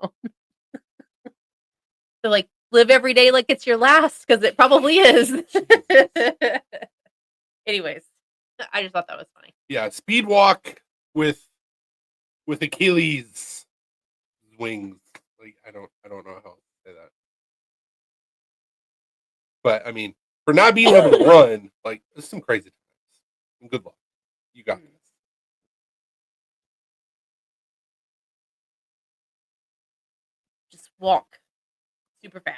B: So, like, live every day like it's your last because it probably is. Anyways, I just thought that was funny.
A: Yeah, speed walk with Achilles wings. Like, I don't know how to say that. But, I mean, for not being able to run, like, there's some crazy times. And good luck. You got this.
B: Just walk super fast.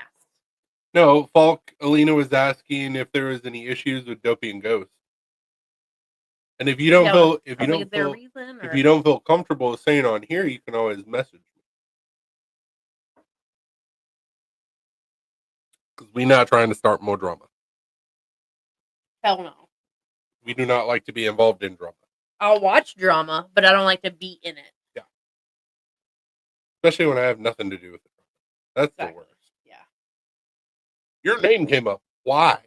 A: No, Falk, Alina was asking if there was any issues with Dopey and Ghost. And if you don't feel comfortable saying on here, you can always message me. Because we're not trying to start more drama.
B: Hell no.
A: We do not like to be involved in drama.
B: I'll watch drama, but I don't like to be in it.
A: Yeah. Especially when I have nothing to do with it. That's
B: Exactly.
A: the worst.
B: Yeah.
A: Your name came up. Why?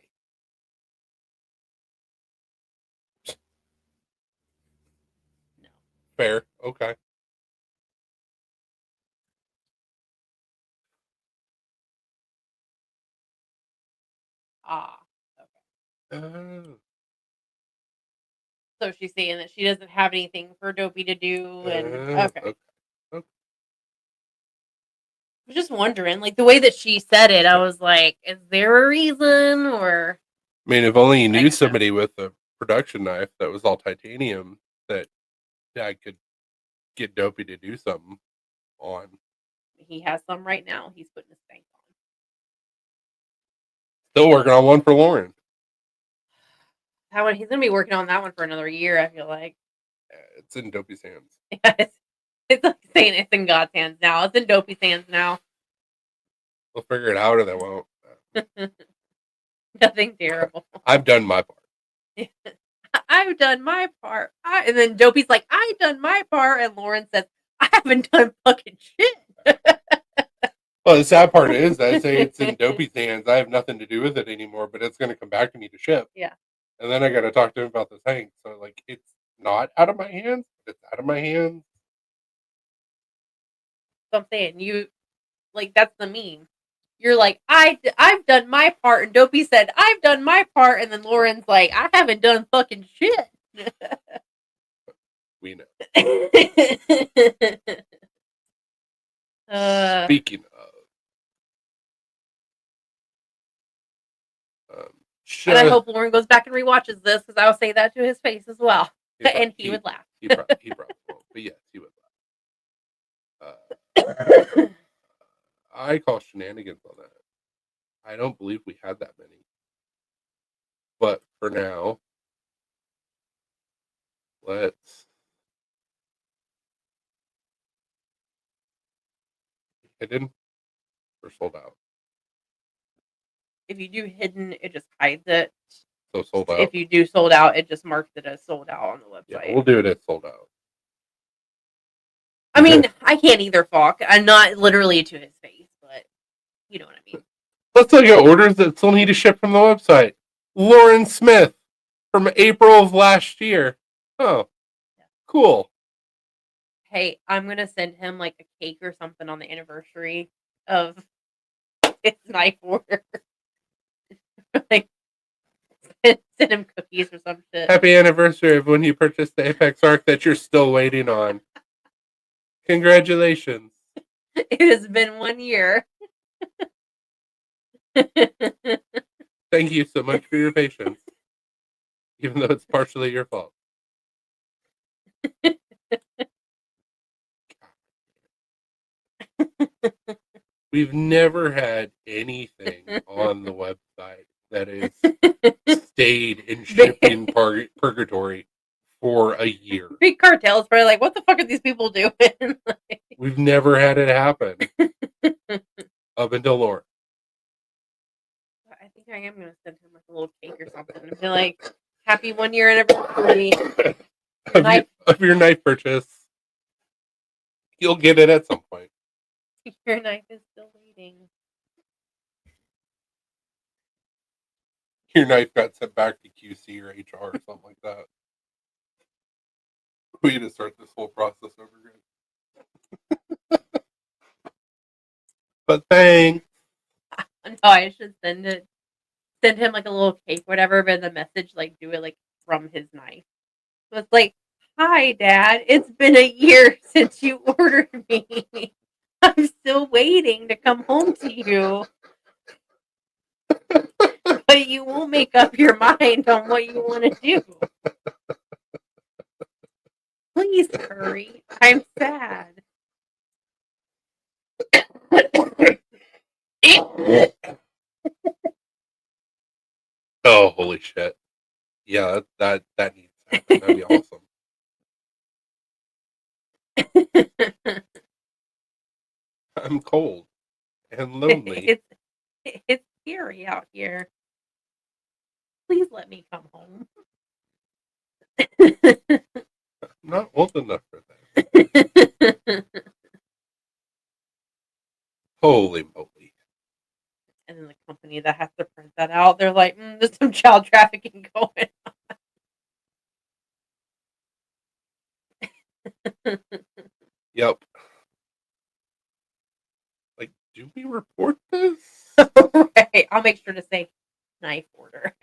B: No.
A: Fair. Okay.
B: Ah. Okay.
A: Oh.
B: So she's saying that she doesn't have anything for Dopey to do, and okay.
A: Okay.
B: I was just wondering, like the way that she said it, I was like, is there a reason or?
A: I mean, if only you
B: But I
A: knew
B: guess not.
A: somebody with a production knife that was all titanium that I could get Dopey to do something on.
B: He has some right now. He's putting his bank on.
A: Still working on one for Lauren.
B: That one, he's gonna be working on that one for another year. I feel like.
A: It's in Dopey's hands.
B: It's like saying it's in God's hands now. It's in Dopey's hands now.
A: We'll figure it out or they won't.
B: Nothing terrible.
A: I've done my part.
B: I've done my part. And then Dopey's like, I've done my part. And Lauren says, I haven't done fucking shit.
A: Well, the sad part is I say it's in Dopey's hands. I have nothing to do with it anymore, but it's going to come back to me to ship.
B: Yeah.
A: And then I got to talk to him about this tank. So, like, it's not out of my hands. It's out of my hands.
B: So I'm saying, like, that's the meme. You're like, I've done my part. And Dopey said, I've done my part. And then Lauren's like, I haven't done fucking shit.
A: We know.
B: Uh,
A: Speaking of,
B: and I hope Lauren goes back and rewatches this because I'll say that to his face as well. And he would laugh.
A: He probably won't. But yes, he would laugh. I call shenanigans on that. I don't believe we had that many. But for now, let's hidden or sold out.
B: If you do hidden, it just hides it.
A: So sold out.
B: If you do sold out, it just marks it as sold out on the website.
A: Yeah, we'll do it as sold out.
B: I mean, I can't either, Falk. I'm not literally to his face, but you know what I mean.
A: Let's look at orders that still need to ship from the website. Lauren Smith from April of last year. Oh, cool.
B: Hey, I'm gonna send him like a cake or something on the anniversary of his knife order. Like, send him cookies or some shit.
A: Happy anniversary of when you purchased the Apex Arc that you're still waiting on. Congratulations.
B: It has been 1 year.
A: Thank you so much for your patience, even though it's partially your fault. We've never had anything on the website that has stayed in shipping purgatory for a year.
B: Big Cartel's probably like, what the fuck are these people doing? Like,
A: we've never had it happen up until Laura.
B: I think I am gonna send him like a little cake or something and be like, happy 1 year anniversary
A: of your knife purchase. You'll get it at some point.
B: Your knife is still waiting.
A: Your knife got sent back to QC or HR or something like that. We need to start this whole process over again. But thanks.
B: No, I should send him like a little cake, whatever, but the message like do it like from his knife. So it's like, hi Dad, it's been a year since you ordered me. I'm still waiting to come home to you. But you won't make up your mind on what you want to do. Please hurry. I'm sad.
A: Oh, holy shit. Yeah, that needs to happen. That'd be awesome. I'm cold and lonely.
B: It's scary out here. Please let me come home.
A: I'm not old enough for that. Holy moly.
B: And then the company that has to print that out, they're like, there's some child trafficking going on.
A: Yep. Like, do we report this?
B: Right. I'll make sure to say knife order.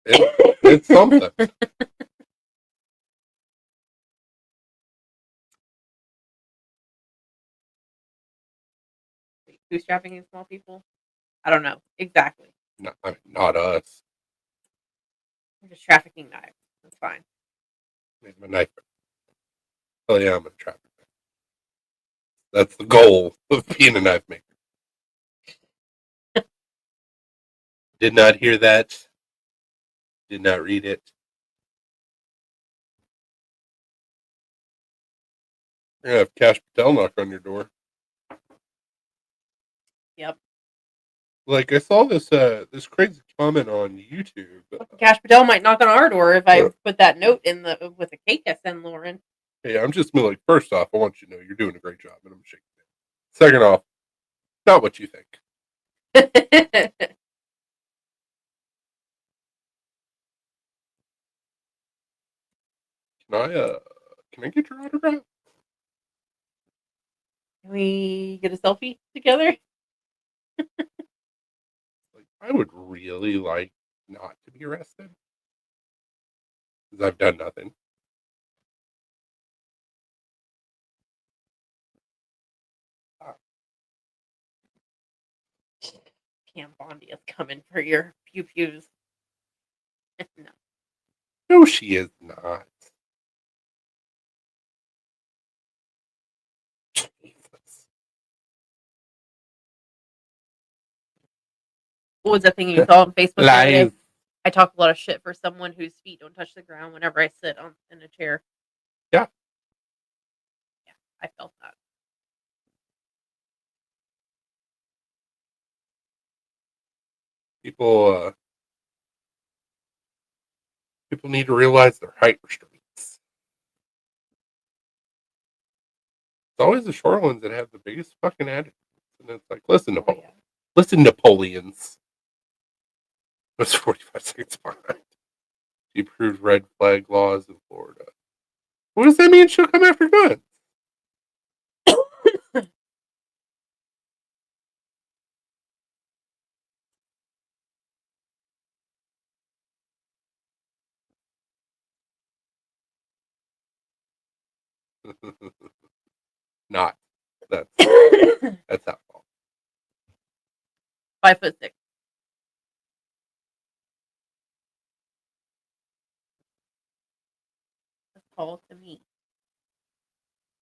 A: It's something.
B: Who's trafficking small people? I don't know exactly.
A: Not us.
B: I'm just trafficking knives. That's fine.
A: I'm a knife. Oh yeah, I'm a traffic. That's the goal of being a knife maker. Did not hear that. Did not read it. You're gonna have Cash Patel knock on your door.
B: Yep.
A: Like I saw this this crazy comment on YouTube.
B: Cash Patel might knock on our door if I put that note in the with a cake I send Lauren.
A: Hey, I'm just like, first off, I want you to know you're doing a great job, and I'm shaking it. Second off, not what you think. Can I get your autograph?
B: Can we get a selfie together?
A: Like, I would really like not to be arrested because I've done nothing.
B: Cam Bondi is coming for your pew pews. No.
A: No, she is not. Jesus.
B: What was that thing you saw on Facebook the other day?
A: Lies.
B: I talk a lot of shit for someone whose feet don't touch the ground whenever I sit in a chair.
A: Yeah.
B: Yeah, I felt that.
A: People need to realize their height restraints. It's always the short ones that have the biggest fucking attitudes. And it's like, listen, Napoleon.
B: Yeah.
A: Listen, Napoleons. That's 45 seconds behind. She approved red flag laws in Florida. What does that mean? She'll come after guns. Not. That's that fault.
B: 5'6". That's tall to me.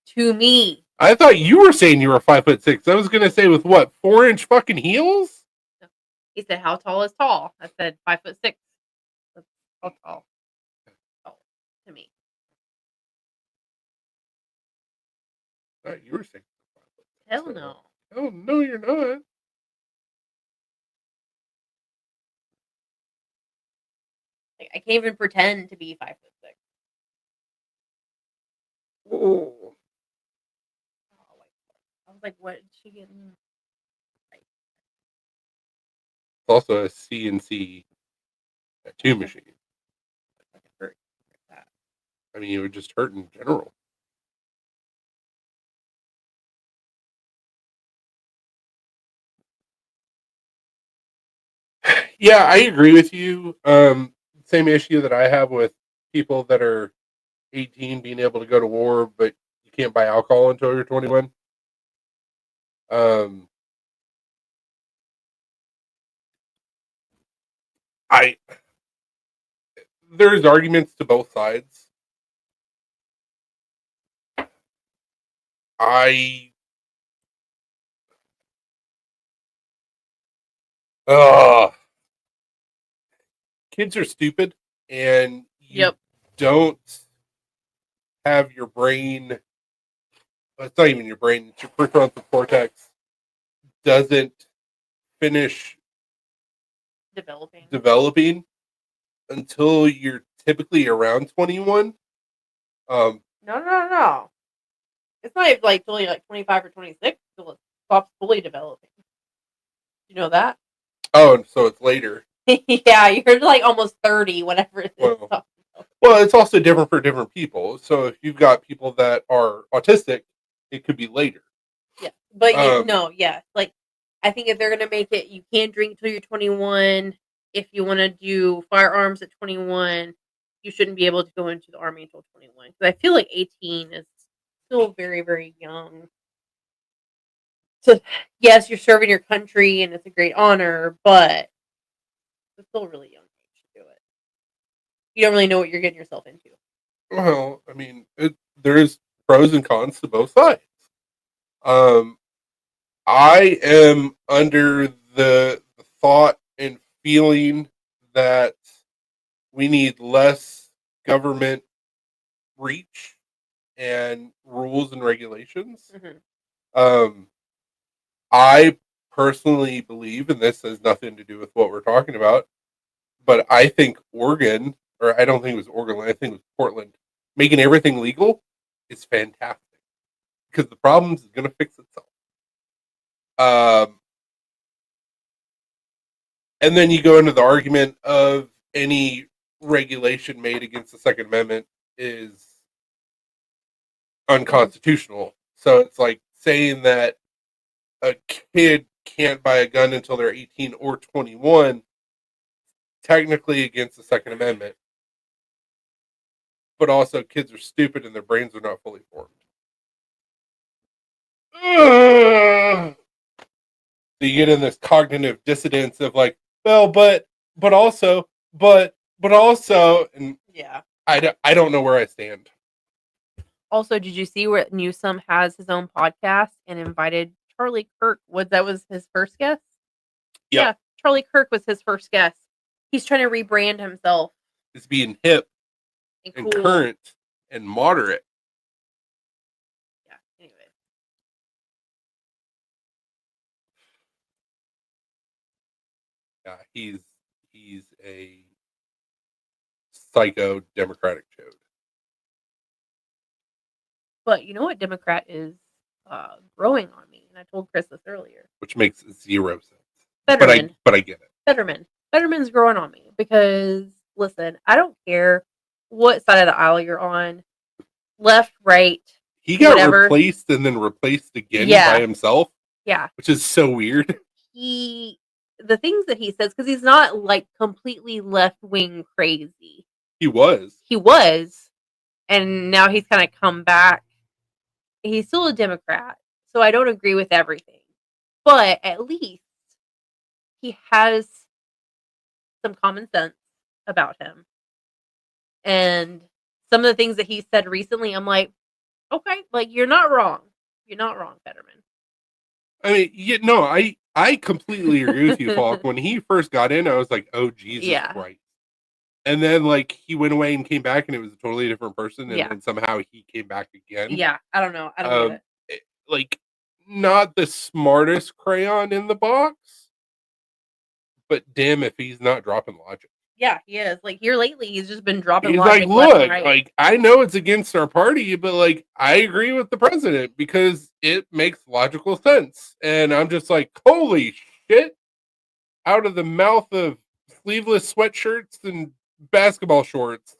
B: To me.
A: I thought you were saying you were 5'6". I was gonna say with what, 4-inch fucking heels?
B: He said, "How tall is tall?" I said, 5'6". That's how tall. Tall to me.
A: I thought you were saying 5'6".
B: Hell no.
A: Oh no, you're not.
B: Like, I can't even pretend to be 5'6".
A: Oh.
B: I was like, "What did she get?"
A: It's also a CNC tattoo machine.
B: Like, it hurt like that.
A: I mean, it would just hurt in general. Yeah, I agree with you. Same issue that I have with people that are 18 being able to go to war, but you can't buy alcohol until you're 21. I There's arguments to both sides. I Kids are stupid, and you
B: Yep.
A: don't have your brain. It's not even your brain. It's your prefrontal cortex doesn't finish developing until you're typically around 21.
B: No. It's not like till you're like 25 or 26 till it stops fully developing. You know that?
A: Oh, and so it's later.
B: Yeah, you're like almost 30 whenever it
A: Well,
B: stops.
A: Well, it's also different for different people. So if you've got people that are autistic, it could be later.
B: Yeah, but like I think if they're gonna make it, you can't drink till you're 21. If you want to do firearms at 21, you shouldn't be able to go into the army until 21. Because I feel like 18 is still very, very young. So yes, you're serving your country and it's a great honor, but it's still really young age to do it. You don't really know what you're getting yourself into.
A: Well, I mean, there's pros and cons to both sides. Um, I am under the thought and feeling that we need less government reach and rules and regulations.
B: Mm-hmm.
A: I personally believe, and this has nothing to do with what we're talking about, but I think Oregon, or I don't think it was Oregon, I think it was Portland, making everything legal is fantastic because the problem is going to fix itself. And then you go into the argument of any regulation made against the Second Amendment is unconstitutional. So it's like saying that a kid can't buy a gun until they're 18 or 21, technically against the Second Amendment. But also, kids are stupid and their brains are not fully formed. So you get in this cognitive dissonance of like, well, but also, and
B: Yeah.
A: I don't know where I stand.
B: Also, did you see where Newsom has his own podcast and invited Charlie Kirk? That was his first guest?
A: Yep.
B: Yeah, Charlie Kirk was his first guest. He's trying to rebrand himself.
A: It's being hip
B: and
A: and current and moderate.
B: Yeah, anyway.
A: Yeah, he's a psycho Democratic chode.
B: But you know what Democrat is growing on me, and I told Chris this earlier.
A: Which makes zero sense.
B: Fetterman.
A: But I get it.
B: Fetterman's growing on me because listen, I don't care what side of the aisle you're on, left, right.
A: He got
B: whatever.
A: replaced and then replaced again by himself.
B: Yeah,
A: which is so weird.
B: The things that he says, because he's not like completely left wing crazy.
A: He was,
B: and now he's kind of come back. He's still a Democrat, so I don't agree with everything, but at least he has some common sense about him. And some of the things that he said recently, I'm like, okay, like you're not wrong. You're not wrong, Fetterman.
A: I mean, I completely agree with you, Falk. When he first got in, I was like, oh, Jesus Christ. And then, like, he went away and came back, and it was a totally different person, and then somehow he came back again.
B: Yeah, I don't know. I don't get
A: it. Like, not the smartest crayon in the box, but damn if he's not dropping logic.
B: Yeah, he is. Like, here lately, he's just been dropping
A: logic. He's like, look, like, I know it's against our party, but, like, I agree with the president because it makes logical sense. And I'm just like, holy shit. Out of the mouth of sleeveless sweatshirts and basketball shorts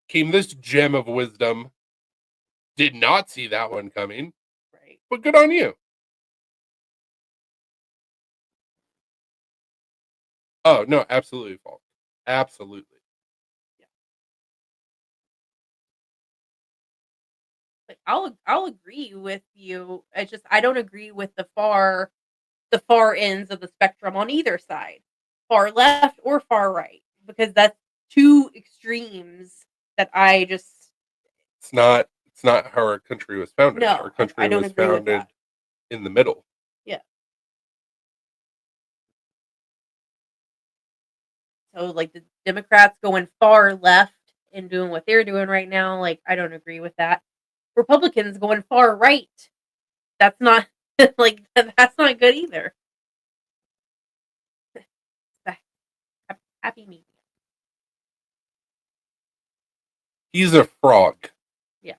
A: came this gem of wisdom. Did not see that one coming.
B: Right.
A: But good on you. Oh, no, absolutely false. Absolutely.
B: Yeah. Like I'll agree with you. I don't agree with the far ends of the spectrum on either side. Far left or far right. Because that's two extremes that I just
A: it's not how our country was founded.
B: No,
A: our country was founded in the middle.
B: Yeah. So like the Democrats going far left and doing what they're doing right now, like I don't agree with that. Republicans going far right. That's not like that's not good either. happy medium.
A: He's a frog.
B: Yeah.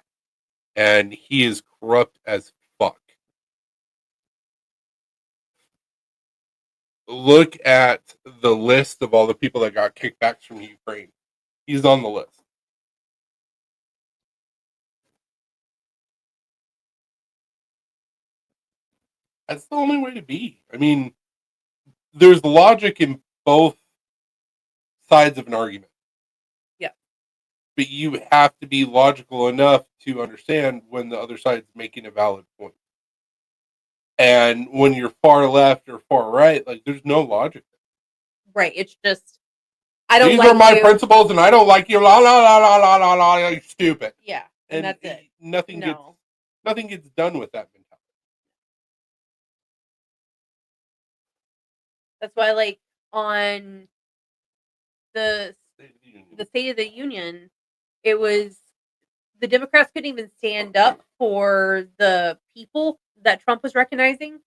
A: And he is corrupt as fuck. Look at the list of all the people that got kickbacks from Ukraine. He's on the list. That's the only way to be. I mean, there's logic in both sides of an argument.
B: Yeah.
A: But you have to be logical enough to understand when the other side's making a valid point. And when you're far left or far right, like there's no logic.
B: Right. It's just I don't
A: These
B: like
A: are my
B: you.
A: principles, and I don't like you. La la la la la la la. You're stupid.
B: Yeah, and that's it.
A: Nothing gets done with that mentality.
B: That's why, like, on the State of the Union, it was the Democrats couldn't even stand up for the people that Trump was recognizing.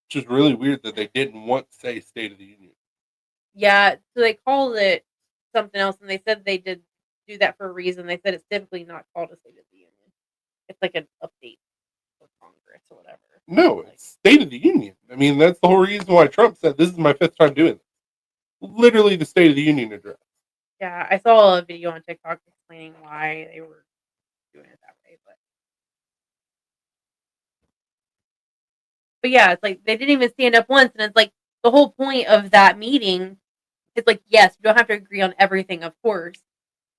A: Which is really weird that they didn't want to say State of the Union.
B: Yeah, so they called it something else, and they said they did do that for a reason. They said it's typically not called a State of the Union. It's like an update for Congress or whatever.
A: No, it's State of the Union. I mean, that's the whole reason why Trump said this is my 5th time doing this. Literally the State of the Union address.
B: Yeah, I saw a video on TikTok explaining why they were doing it that way, but yeah, it's like they didn't even stand up once, and it's like the whole point of that meeting is like, yes, you don't have to agree on everything, of course,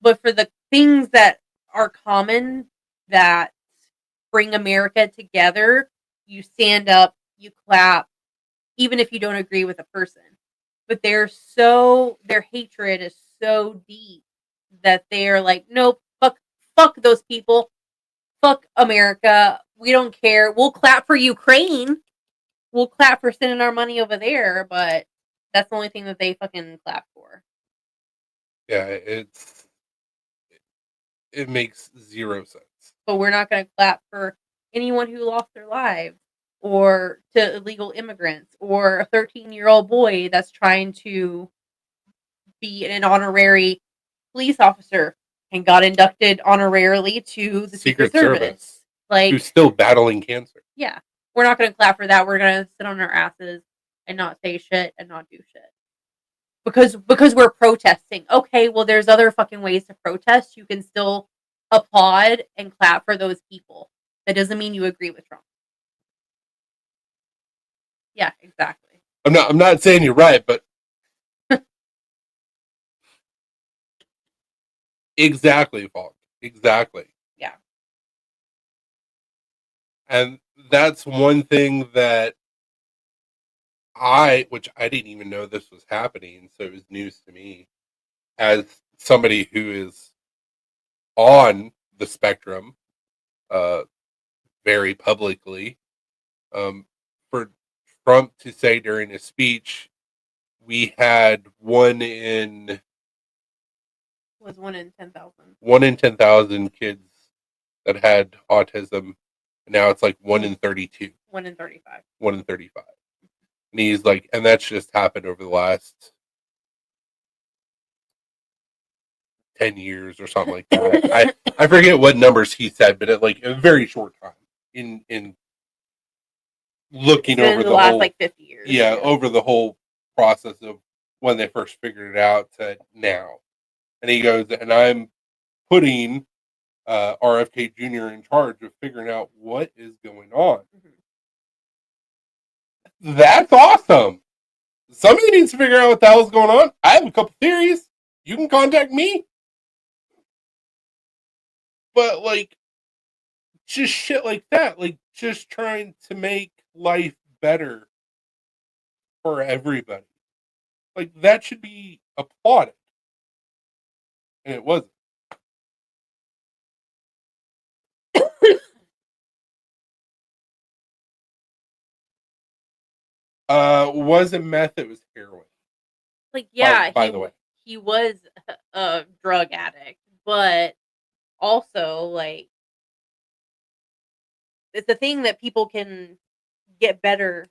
B: but for the things that are common that bring America together, you stand up, you clap, even if you don't agree with a person. But their hatred is so deep that they're like, nope, fuck those people, fuck America. We don't care. We'll clap for Ukraine. We'll clap for sending our money over there, but that's the only thing that they fucking clap for.
A: Yeah, it makes zero sense.
B: But we're not going to clap for anyone who lost their lives, or to illegal immigrants, or a 13-year-old boy that's trying to be an honorary police officer and got inducted honorarily to the Secret Service. Like,
A: who's still battling cancer.
B: Yeah. We're not going to clap for that. We're going to sit on our asses and not say shit and not do shit. Because we're protesting. Okay, well, there's other fucking ways to protest. You can still applaud and clap for those people. That doesn't mean you agree with Trump. Yeah, exactly.
A: I'm not saying you're right, but exactly, Falk. Exactly.
B: Yeah.
A: And that's one thing that which I didn't even know this was happening, so it was news to me, as somebody who is on the spectrum, very publicly, for Trump to say during his speech, we had one in
B: 10,000.
A: 1 in 10,000 kids that had autism. Now it's like 1 in 32.
B: 1 in 35.
A: 1 in 35. And he's like, and that's just happened over the last 10 years or something like that. I forget what numbers he said, but it like a very short time in looking over the
B: last
A: whole,
B: like 50 years.
A: Yeah, over the whole process of when they first figured it out to now. And he goes, and I'm putting RFK Jr. in charge of figuring out what is going on. Mm-hmm. That's awesome. Somebody needs to figure out what the hell's going on. I have a couple theories. You can contact me. But like, just shit like that, like just trying to make life better for everybody. Like that should be applauded. And it wasn't. Wasn't meth, it was heroin.
B: Like, yeah,
A: by the way,
B: he was a drug addict, but also like it's a thing that people can get better,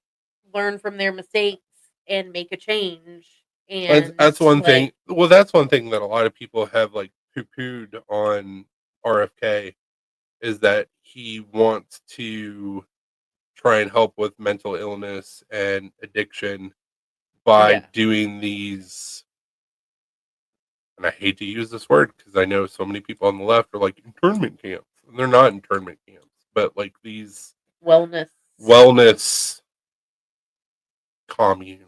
B: learn from their mistakes, and make a change And
A: That's one
B: like,
A: thing. Well, that's one thing that a lot of people have like poo-pooed on RFK is that he wants to try and help with mental illness and addiction by
B: yeah,
A: doing these, and I hate to use this word because I know so many people on the left are like internment camps. And they're not internment camps, but like these
B: wellness.
A: wellness communes.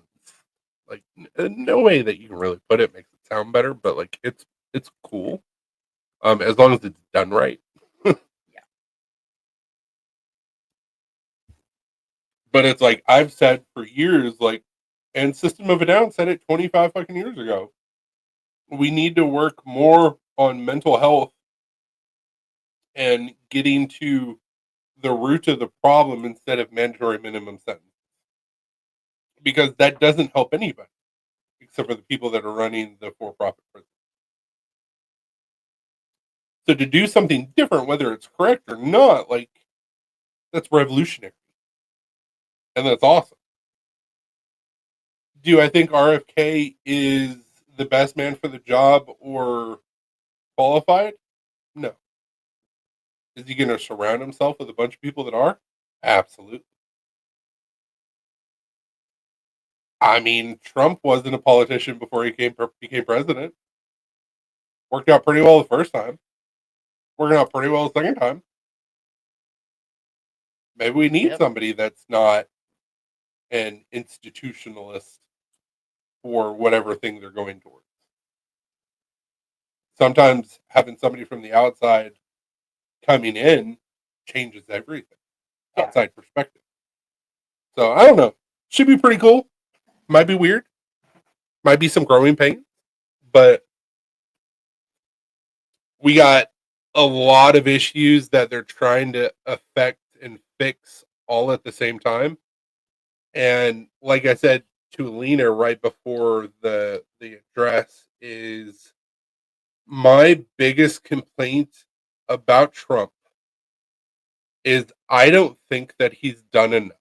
A: Like no way that you can really put it makes it sound better, but like it's cool. As long as it's done right.
B: Yeah.
A: But it's like I've said for years, like, and System of a Down said it 25 fucking years ago. We need to work more on mental health and getting to the root of the problem instead of mandatory minimum sentence. Because that doesn't help anybody except for the people that are running the for-profit prison. So to do something different, whether it's correct or not, like that's revolutionary. And that's awesome. Do I think RFK is the best man for the job or qualified? No. Is he going to surround himself with a bunch of people that are? Absolutely. I mean, Trump wasn't a politician before he became president. Worked out pretty well the first time. Working out pretty well the second time. Maybe we need somebody that's not an institutionalist for whatever thing they're going towards. Sometimes having somebody from the outside coming in changes everything. Outside perspective. So I don't know. Should be pretty cool. Might be weird. Might be some growing pains. But we got a lot of issues that they're trying to affect and fix all at the same time. And like I said to Alina right before the address is my biggest complaint about Trump is I don't think that he's done enough.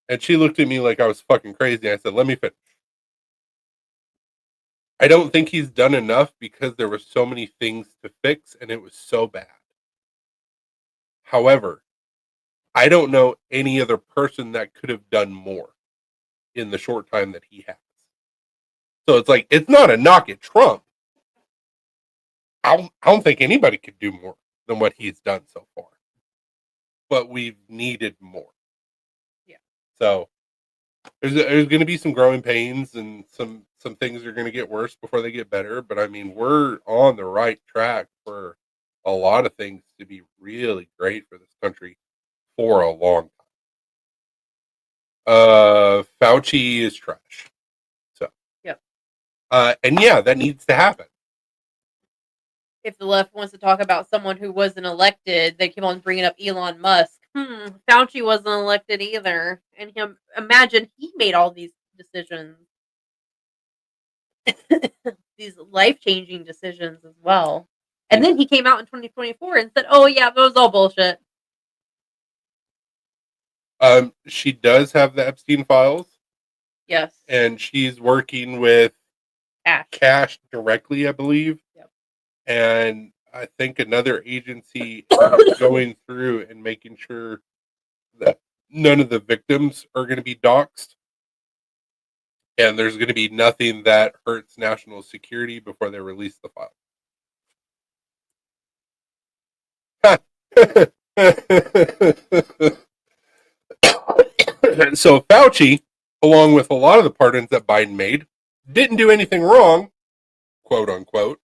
A: And she looked at me like I was fucking crazy. I said, let me finish. I don't think he's done enough because there were so many things to fix and it was so bad. However, I don't know any other person that could have done more in the short time that he has. So it's like, it's not a knock at Trump. I don't think anybody could do more than what he's done so far. But we've needed more.
B: Yeah.
A: So there's going to be some growing pains and some things are going to get worse before they get better. But I mean, we're on the right track for a lot of things to be really great for this country for a long time. Fauci is trash. So,
B: yep.
A: And yeah, that needs to happen.
B: If the left wants to talk about someone who wasn't elected, they keep on bringing up Elon Musk. Fauci wasn't elected either. And imagine he made all these decisions. These life-changing decisions as well. And then he came out in 2024 and said, oh yeah, that was all bullshit.
A: She does have the Epstein files.
B: Yes.
A: And she's working with Cash directly, I believe.
B: Yep.
A: And I think another agency is going through and making sure that none of the victims are going to be doxxed. And there's going to be nothing that hurts national security before they release the file. So Fauci, along with a lot of the pardons that Biden made, didn't do anything wrong, quote unquote,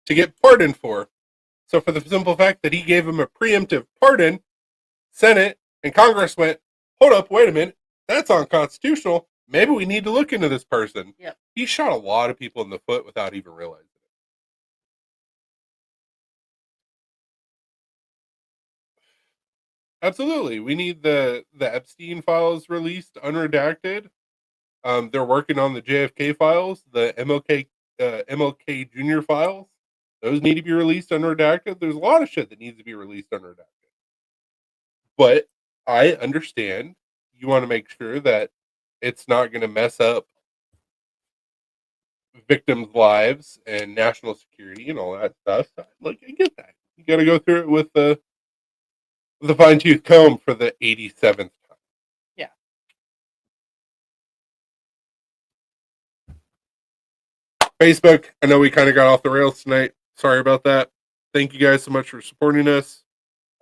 A: to get pardoned for. So for the simple fact that he gave him a preemptive pardon, Senate and Congress went, hold up, wait a minute, that's unconstitutional. Maybe we need to look into this person.
B: Yep.
A: He shot a lot of people in the foot without even realizing it. Absolutely. We need the Epstein files released unredacted. They're working on the JFK files, the MLK Jr. files. Those need to be released unredacted. There's a lot of shit that needs to be released unredacted. But I understand you want to make sure that it's not going to mess up victims' lives and national security and all that stuff. Like, I get that. You got to go through it with the fine tooth comb for the 87th time.
B: Yeah.
A: Facebook, I know we kind of got off the rails tonight. Sorry about that. Thank you guys so much for supporting us.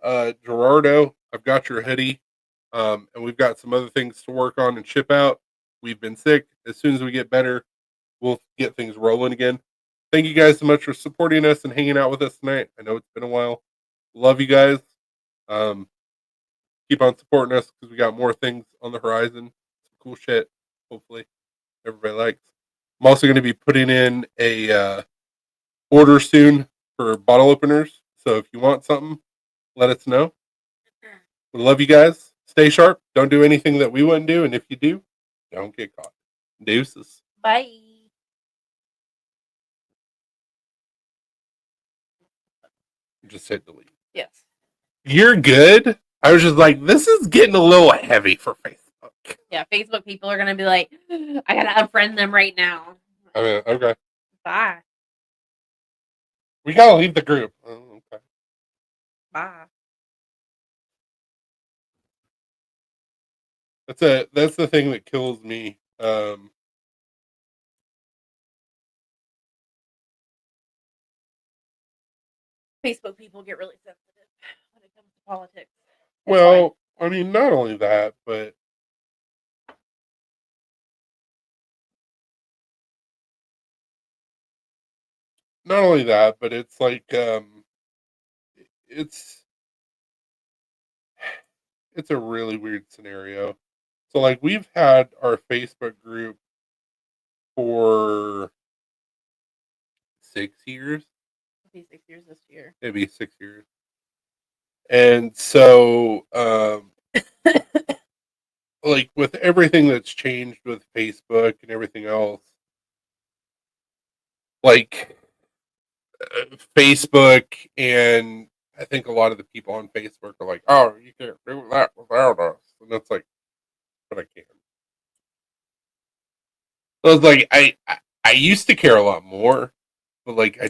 A: Gerardo, I've got your hoodie. And we've got some other things to work on and ship out. We've been sick. As soon as we get better, we'll get things rolling again. Thank you guys so much for supporting us and hanging out with us tonight. I know it's been a while. Love you guys. Keep on supporting us because we got more things on the horizon. Some cool shit. Hopefully, everybody likes. I'm also going to be putting in a order soon for bottle openers. So if you want something, let us know. We love you guys. Stay sharp. Don't do anything that we wouldn't do. And if you do, don't get caught. Deuces.
B: Bye.
A: Just hit delete.
B: Yes.
A: You're good. I was just like, this is getting a little heavy for Facebook.
B: Yeah, Facebook people are gonna be like, I gotta unfriend them right now.
A: I mean, okay.
B: Bye.
A: We gotta leave the group. Oh, okay.
B: Bye.
A: That's the thing that kills me.
B: Facebook people get really sensitive when it comes to politics.
A: Well, I mean, not only that, but it's like it's a really weird scenario. So like we've had our Facebook group for 6 years.
B: It'll be 6 years this year.
A: Maybe 6 years. And so like with everything that's changed with Facebook and everything else, like Facebook, and I think a lot of the people on Facebook are like, "Oh, you can't do that without us," and that's like, but I can. So it's like I used to care a lot more, but like I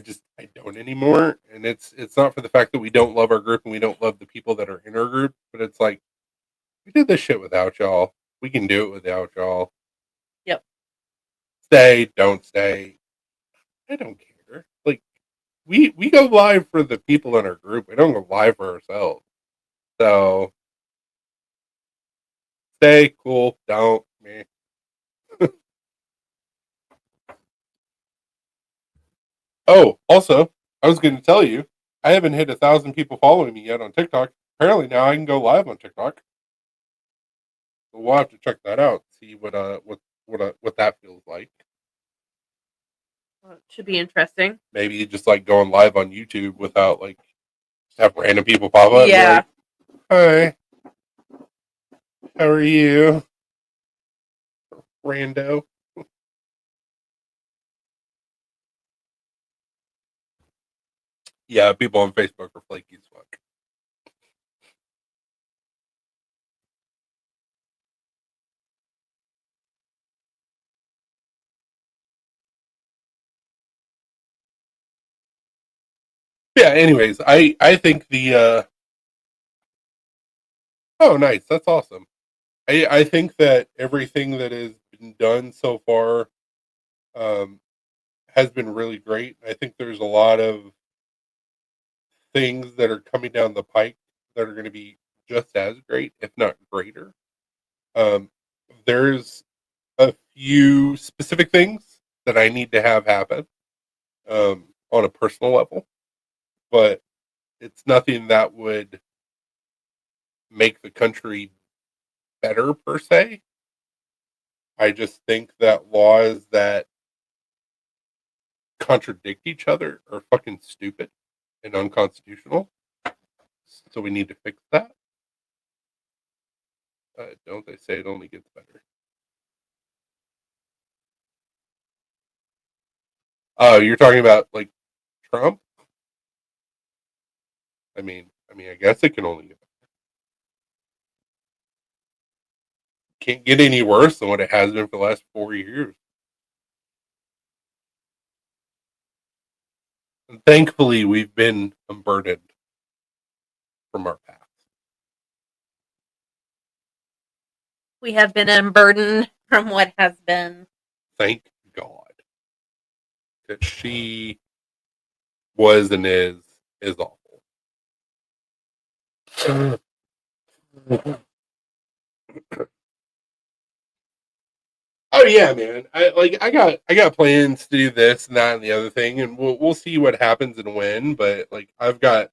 A: don't anymore, and it's not for the fact that we don't love our group and we don't love the people that are in our group, but it's like we did this shit without y'all. We can do it without y'all.
B: Yep.
A: Stay, don't stay. I don't care. Like we go live for the people in our group. We don't go live for ourselves. So stay cool. Don't me. Oh, also, I was going to tell you, I haven't hit 1,000 people following me yet on TikTok. Apparently now I can go live on TikTok. So we'll have to check that out. See what that feels like.
B: Well, it should be interesting.
A: Maybe just like going live on YouTube without like have random people pop up.
B: Yeah.
A: Like, hi. How are you? Rando. Yeah, people on Facebook are flaky as fuck. Yeah, anyways, I think the oh nice, that's awesome. I think that everything that has been done so far um has been really great. I think there's a lot of things that are coming down the pike that are going to be just as great, if not greater. Um, there's a few specific things that I need to have happen on a personal level, but it's nothing that would make the country better per se. I just think that laws that contradict each other are fucking stupid and unconstitutional. So we need to fix that. Don't they say it only gets better? Oh, you're talking about like Trump? I guess it can only get better. Can't get any worse than what it has been for the last 4 years. And thankfully, we've been unburdened from our past.
B: We have been unburdened from what has been.
A: Thank God that she was and is awful. Oh yeah, man. I got plans to do this and that and the other thing, and we'll see what happens and when. But like I've got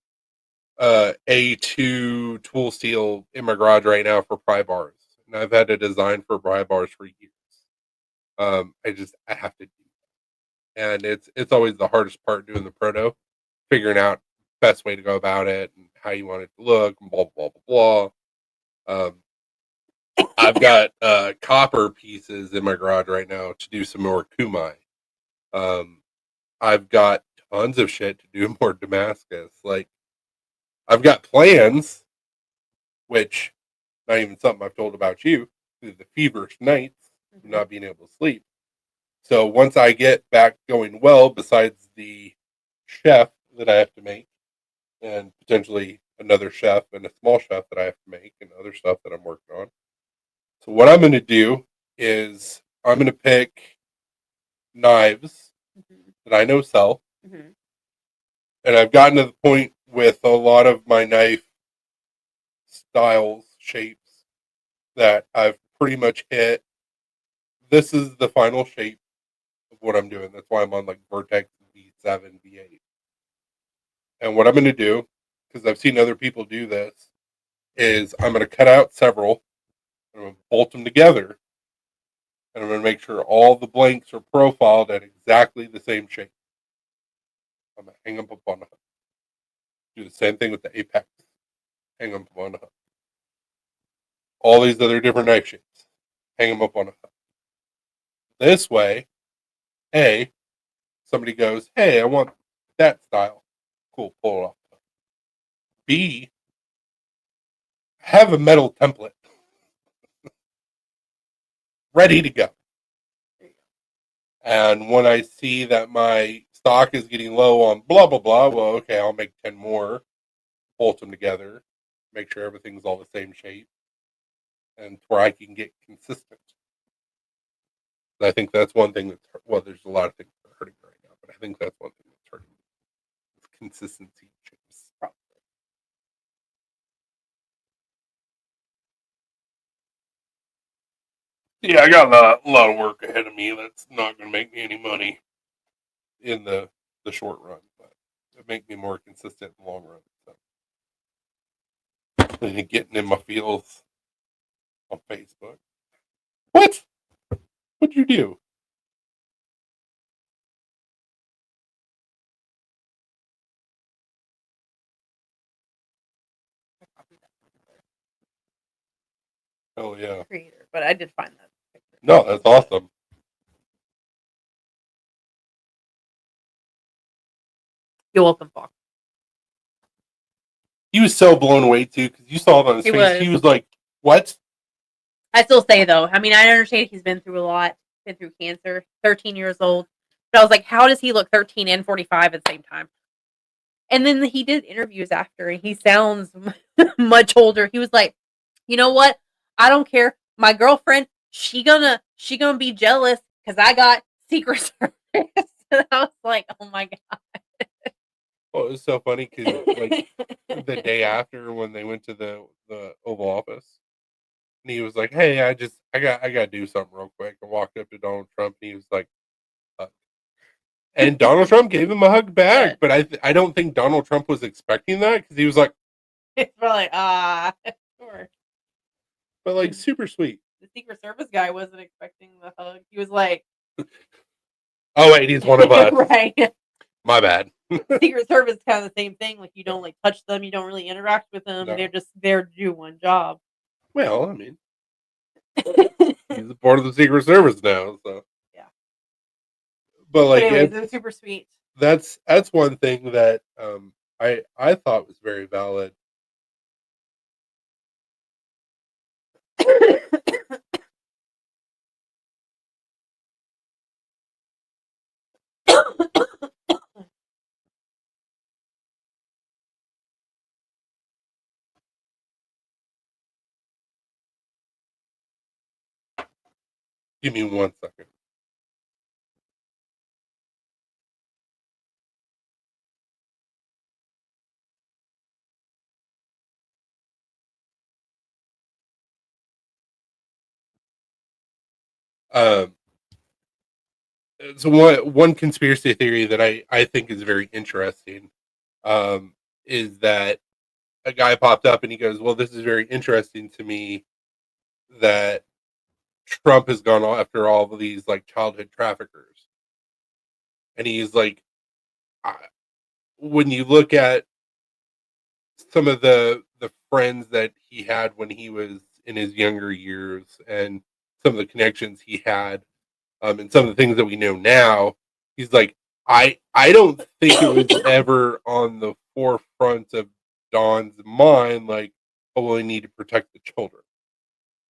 A: A2 tool steel in my garage right now for pry bars, and I've had a design for pry bars for years. I have to do, and it's always the hardest part doing the proto, figuring out best way to go about it and how you want it to look, and blah blah blah blah. I've got copper pieces in my garage right now to do some more Kumai. Um, I've got tons of shit to do more Damascus. Like I've got plans, which not even something I've told about you, through the feverish nights of not being able to sleep. So once I get back going well, besides the chef that I have to make, and potentially another chef and a small chef that I have to make, and other stuff that I'm working on. So what I'm going to do is I'm going to pick knives that I know sell, and I've gotten to the point with a lot of my knife styles, shapes that I've pretty much hit. This is the final shape of what I'm doing. That's why I'm on like Vertex V7, V8. And what I'm going to do, because I've seen other people do this, is I'm going to cut out several, and I'm going to bolt them together, and I'm going to make sure all the blanks are profiled at exactly the same shape. I'm going to hang them up on a hook. Do the same thing with the apex. Hang them up on a hook. All these other different knife shapes. Hang them up on a hook. This way, A, somebody goes, hey, I want that style. Cool, pull it off. B, have a metal template ready to go. And when I see that my stock is getting low on blah, blah, blah, well, okay, I'll make 10 more, bolt them together, make sure everything's all the same shape, and where I can get consistent. I think that's one thing that's, well, there's a lot of things that are hurting right now, but I think that's one thing that's hurting. It's consistency shapes. Yeah, I got a lot of work ahead of me that's not going to make me any money in the short run, but it make me more consistent in the long run. So, and getting in my feels on Facebook. What? What'd you do? Oh yeah.
B: Creator, but I did find that picture.
A: No, that's awesome.
B: You're welcome, Fox.
A: He was so blown away too because you saw it on his face. He was like, "What?"
B: I still say though. I mean, I understand he's been through a lot. Been through cancer. 13 years old. But I was like, how does he look 13 and 45 at the same time? And then he did interviews after, and he sounds much older. He was like, you know what? I don't care. My girlfriend, she gonna be jealous because I got Secret Service. And I was like, oh my god.
A: Well, it was so funny because like the day after when they went to the Oval Office, and he was like, "Hey, I got to do something real quick." I walked up to Donald Trump, and he was like, and Donald Trump gave him a hug back. But I don't think Donald Trump was expecting that because he was like,
B: it's probably sure.
A: But like super sweet.
B: The Secret Service guy wasn't expecting the hug. He was like,
A: "Oh wait, he's one of us."
B: Right.
A: My bad.
B: Secret Service kind of the same thing. Like you don't like touch them, you don't really interact with them. No. They're just there to do one job.
A: Well, I mean, he's a part of the Secret Service now, so
B: yeah.
A: But like,
B: anyways, it was super sweet.
A: That's one thing that I thought was very valid. Give me 1 second. Um, so one conspiracy theory that I think is very interesting um, is that a guy popped up and he goes, "Well, this is very interesting to me that Trump has gone after all of these like childhood traffickers," and he's like, I, "When you look at some of the friends that he had when he was in his younger years, and some of the connections he had, and some of the things that we know now, he's like, I don't think it was ever on the forefront of Don's mind, like, oh, well, we need to protect the children.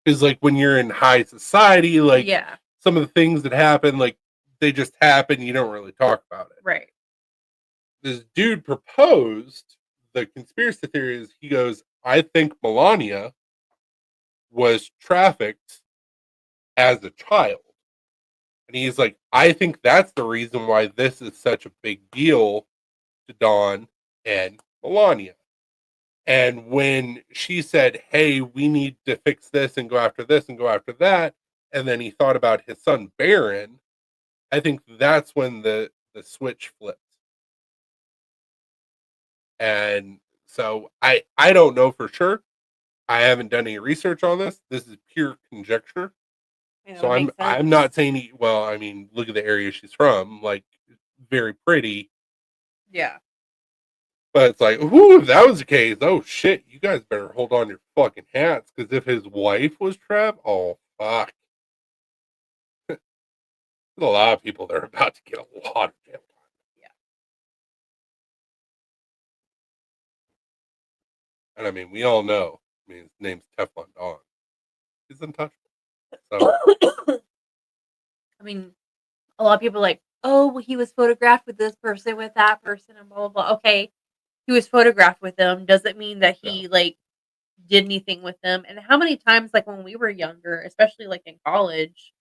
A: Because like when you're in high society, like
B: Yeah,
A: some of the things that happen, like they just happen, you don't really talk about it.
B: right.
A: This dude proposed the conspiracy theory is he goes, I think Melania was trafficked as a child. And he's like, I think that's the reason why this is such a big deal to Dawn and Melania. And when she said, hey, we need to fix this and go after this and go after that, and then he thought about his son Baron, I think that's when the switch flipped. And so I don't know for sure. I haven't done any research on this. This is pure conjecture.
B: You know,
A: So
B: it makes
A: I'm
B: sense.
A: not saying well, I mean, look at the area she's from, like very pretty.
B: Yeah.
A: But it's like, ooh, if that was the case, oh shit, you guys better hold on your fucking hats, because if his wife was trapped, oh fuck. There's a lot of people that are about to get a lot of jail time.
B: Yeah.
A: And I mean, we all know. I mean, his name's Teflon Don. He's untouchable. So
B: I mean, a lot of people are like, oh, well, he was photographed with this person, with that person, and blah blah blah. Okay, he was photographed with them. Doesn't mean that he like did anything with them. And how many times, like when we were younger, especially like in college,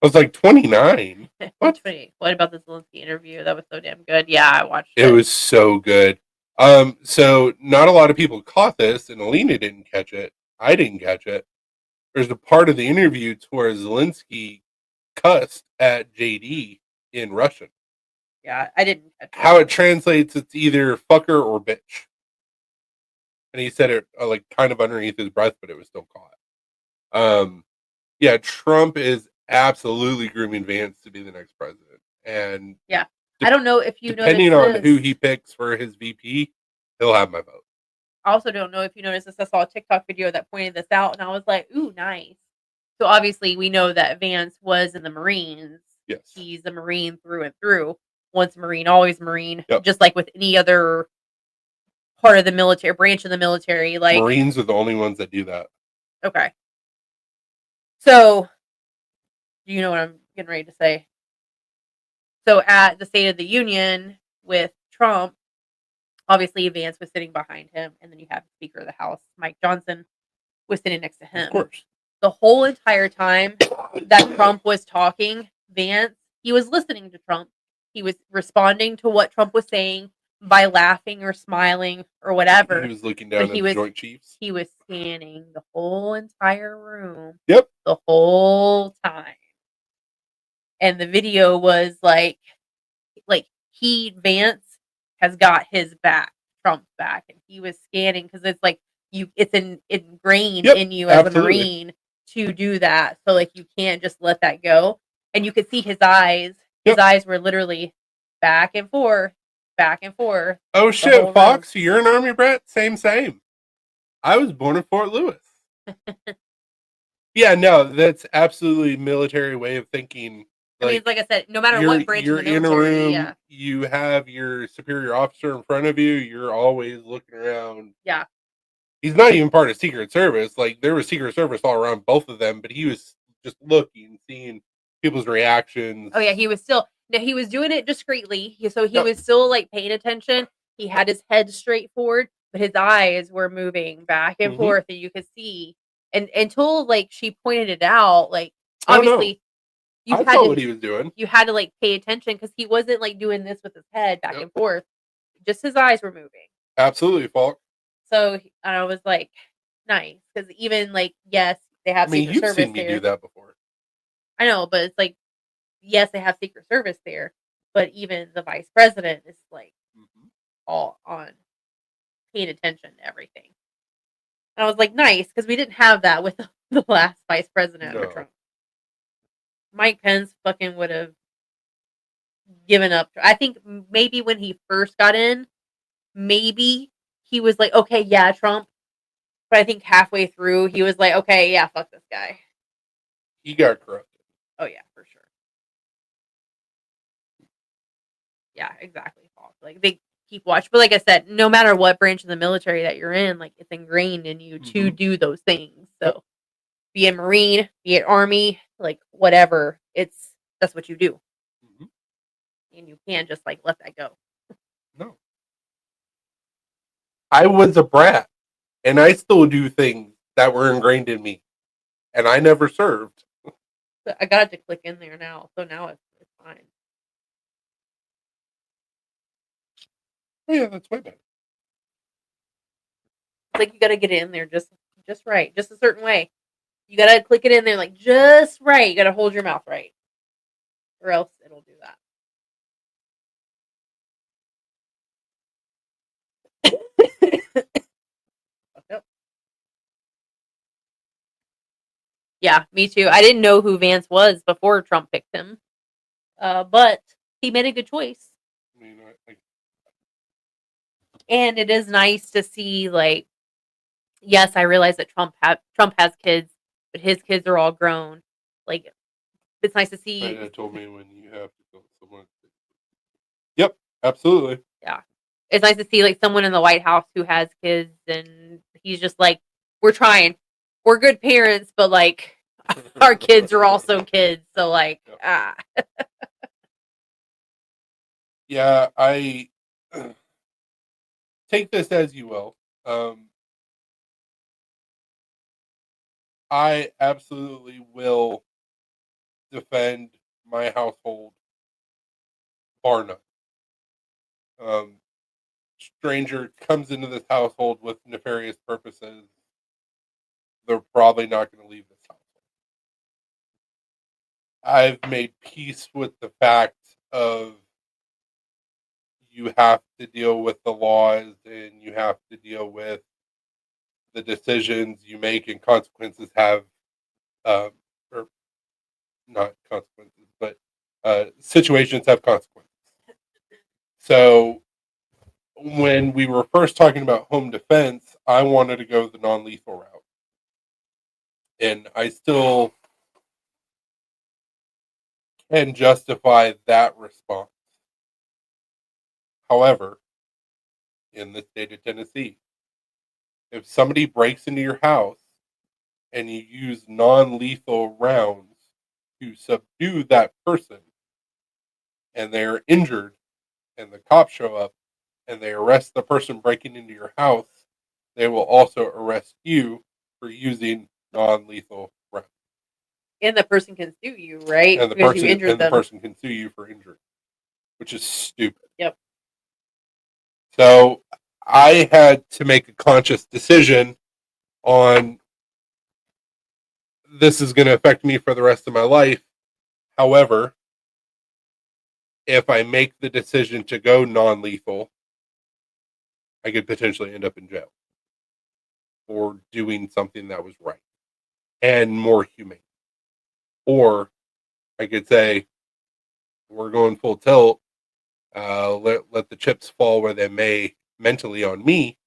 A: I was like 29. What?
B: what about the Zelensky interview? That was so damn good. Yeah, I watched
A: It
B: it.
A: was so good. So not a lot of people caught this, and Alina didn't catch it. I didn't catch it. There's a part of the interview to where Zelensky cussed at JD in Russian.
B: Yeah, I didn't catch it.
A: How it translates, it's either fucker or bitch. And he said it like kind of underneath his breath, but it was still caught. Yeah, Trump is absolutely grooming Vance to be the next president. And
B: Yeah. I don't know if you
A: depending
B: noticed
A: on who
B: this.
A: he picks for his VP, he'll have my vote.
B: I also don't know if you noticed this. I saw a TikTok video that pointed this out, and I was like, ooh, nice. So obviously, we know that Vance was in the Marines.
A: Yes.
B: He's a Marine through and through. Once a Marine, always Marine.
A: Yep.
B: Just like with any other part of the military, branch of the military. Like,
A: Marines are the only ones that do that.
B: okay. So, do you know what I'm getting ready to say? So, at the State of the Union with Trump, obviously Vance was sitting behind him, and then you have the Speaker of the House, Mike Johnson, was sitting next to him.
A: Of course.
B: The whole entire time that Trump was talking, Vance, he was listening to Trump. He was responding to what Trump was saying by laughing or smiling or whatever.
A: He was looking down at the Joint Chiefs.
B: He was scanning the whole entire room.
A: Yep.
B: The whole time. And the video was like Vance has got his back, Trump's back, and he was scanning because it's like it's ingrained in you as a Marine to do that. So like you can't just let that go. And you could see his eyes. His eyes were literally back and forth, back and forth.
A: Oh shit, Fox, you're an Army brat? Same. I was born in Fort Lewis. Yeah, no, that's absolutely military way of thinking.
B: I mean, like I said, no matter what branch of the military,
A: you're in a room, you have your superior officer in front of you, you're always looking around.
B: Yeah.
A: He's not even part of Secret Service. Like, there was Secret Service all around both of them, but he was just looking, seeing people's reactions.
B: Oh, yeah, he was doing it discreetly. So he was still, like, paying attention. He had his head straight forward, but his eyes were moving back and forth, and you could see. And until like she pointed it out, like
A: Oh, no.
B: obviously you
A: I
B: had
A: saw
B: to
A: what he was doing.
B: you had to like pay attention because he wasn't like doing this with his head back
A: Yep.
B: and forth. Just his eyes were moving.
A: Absolutely, Falk.
B: So I was like, nice. Because even like, yes, they
A: I
B: have
A: mean,
B: Secret
A: you've
B: Service
A: seen me
B: there.
A: do that before.
B: I know, but it's like, yes, they have Secret Service there. But even the vice president is like
A: Mhm.
B: all on paying attention to everything. And I was like, nice, because we didn't have that with the last vice president or
A: No.
B: Trump. Mike Pence fucking would have given up. I think maybe when he first got in, maybe he was like, okay, yeah, Trump. But I think halfway through, he was like, okay, yeah, fuck this guy.
A: He got corrupted.
B: Oh, yeah, for sure. Yeah, exactly. False. Like, they keep watch. But like I said, no matter what branch of the military that you're in, like, it's ingrained in you to
A: Mhm.
B: do those things. So,
A: Yep.
B: be it Marine, be it Army, like, whatever, that's what you do.
A: Mhm.
B: And you can't just, like, let that go.
A: No. I was a brat, and I still do things that were ingrained in me, and I never served.
B: But I got it to click in there now. So now it's fine.
A: Oh, yeah, that's way better.
B: It's like you got to get it in there just right, just a certain way. You got to click it in there like just right. You got to hold your mouth right, or else it'll do that. Yep. Yeah, me too. I didn't know who Vance was before Trump picked him, but he made a good choice,
A: I mean,
B: and it is nice to see. Like, yes, I realize that Trump has kids, but his kids are all grown. Like, it's nice to see.
A: China told me when you have to go somewhere. Yep, absolutely.
B: Yeah, it's nice to see like someone in the White House who has kids, and he's just like, we're trying, we're good parents, but like our kids are also kids, so like,
A: Yep. Yeah, I take this as you will. I absolutely will defend my household, bar none. Stranger comes into this household with nefarious purposes, they're probably not going to leave this household. I've made peace with the fact of you have to deal with the laws and you have to deal with the decisions you make, and consequences have, um, or not consequences, but situations have consequences. So when we were first talking about home defense, I wanted to go the non-lethal route, and I still can justify that response. However, in the state of Tennessee, if somebody breaks into your house and you use non-lethal rounds to subdue that person and they're injured and the cops show up and they arrest the person breaking into your house, they will also arrest you for using non-lethal rounds.
B: and the person can sue you, right?
A: And the
B: Because you
A: person
B: injured them.
A: can sue you for injury, which is stupid.
B: Yep.
A: So I had to make a conscious decision on this is going to affect me for the rest of my life. However, if I make the decision to go non-lethal, I could potentially end up in jail for doing something that was right and more humane. Or I could say, we're going full tilt. Let the chips fall where they may mentally on me,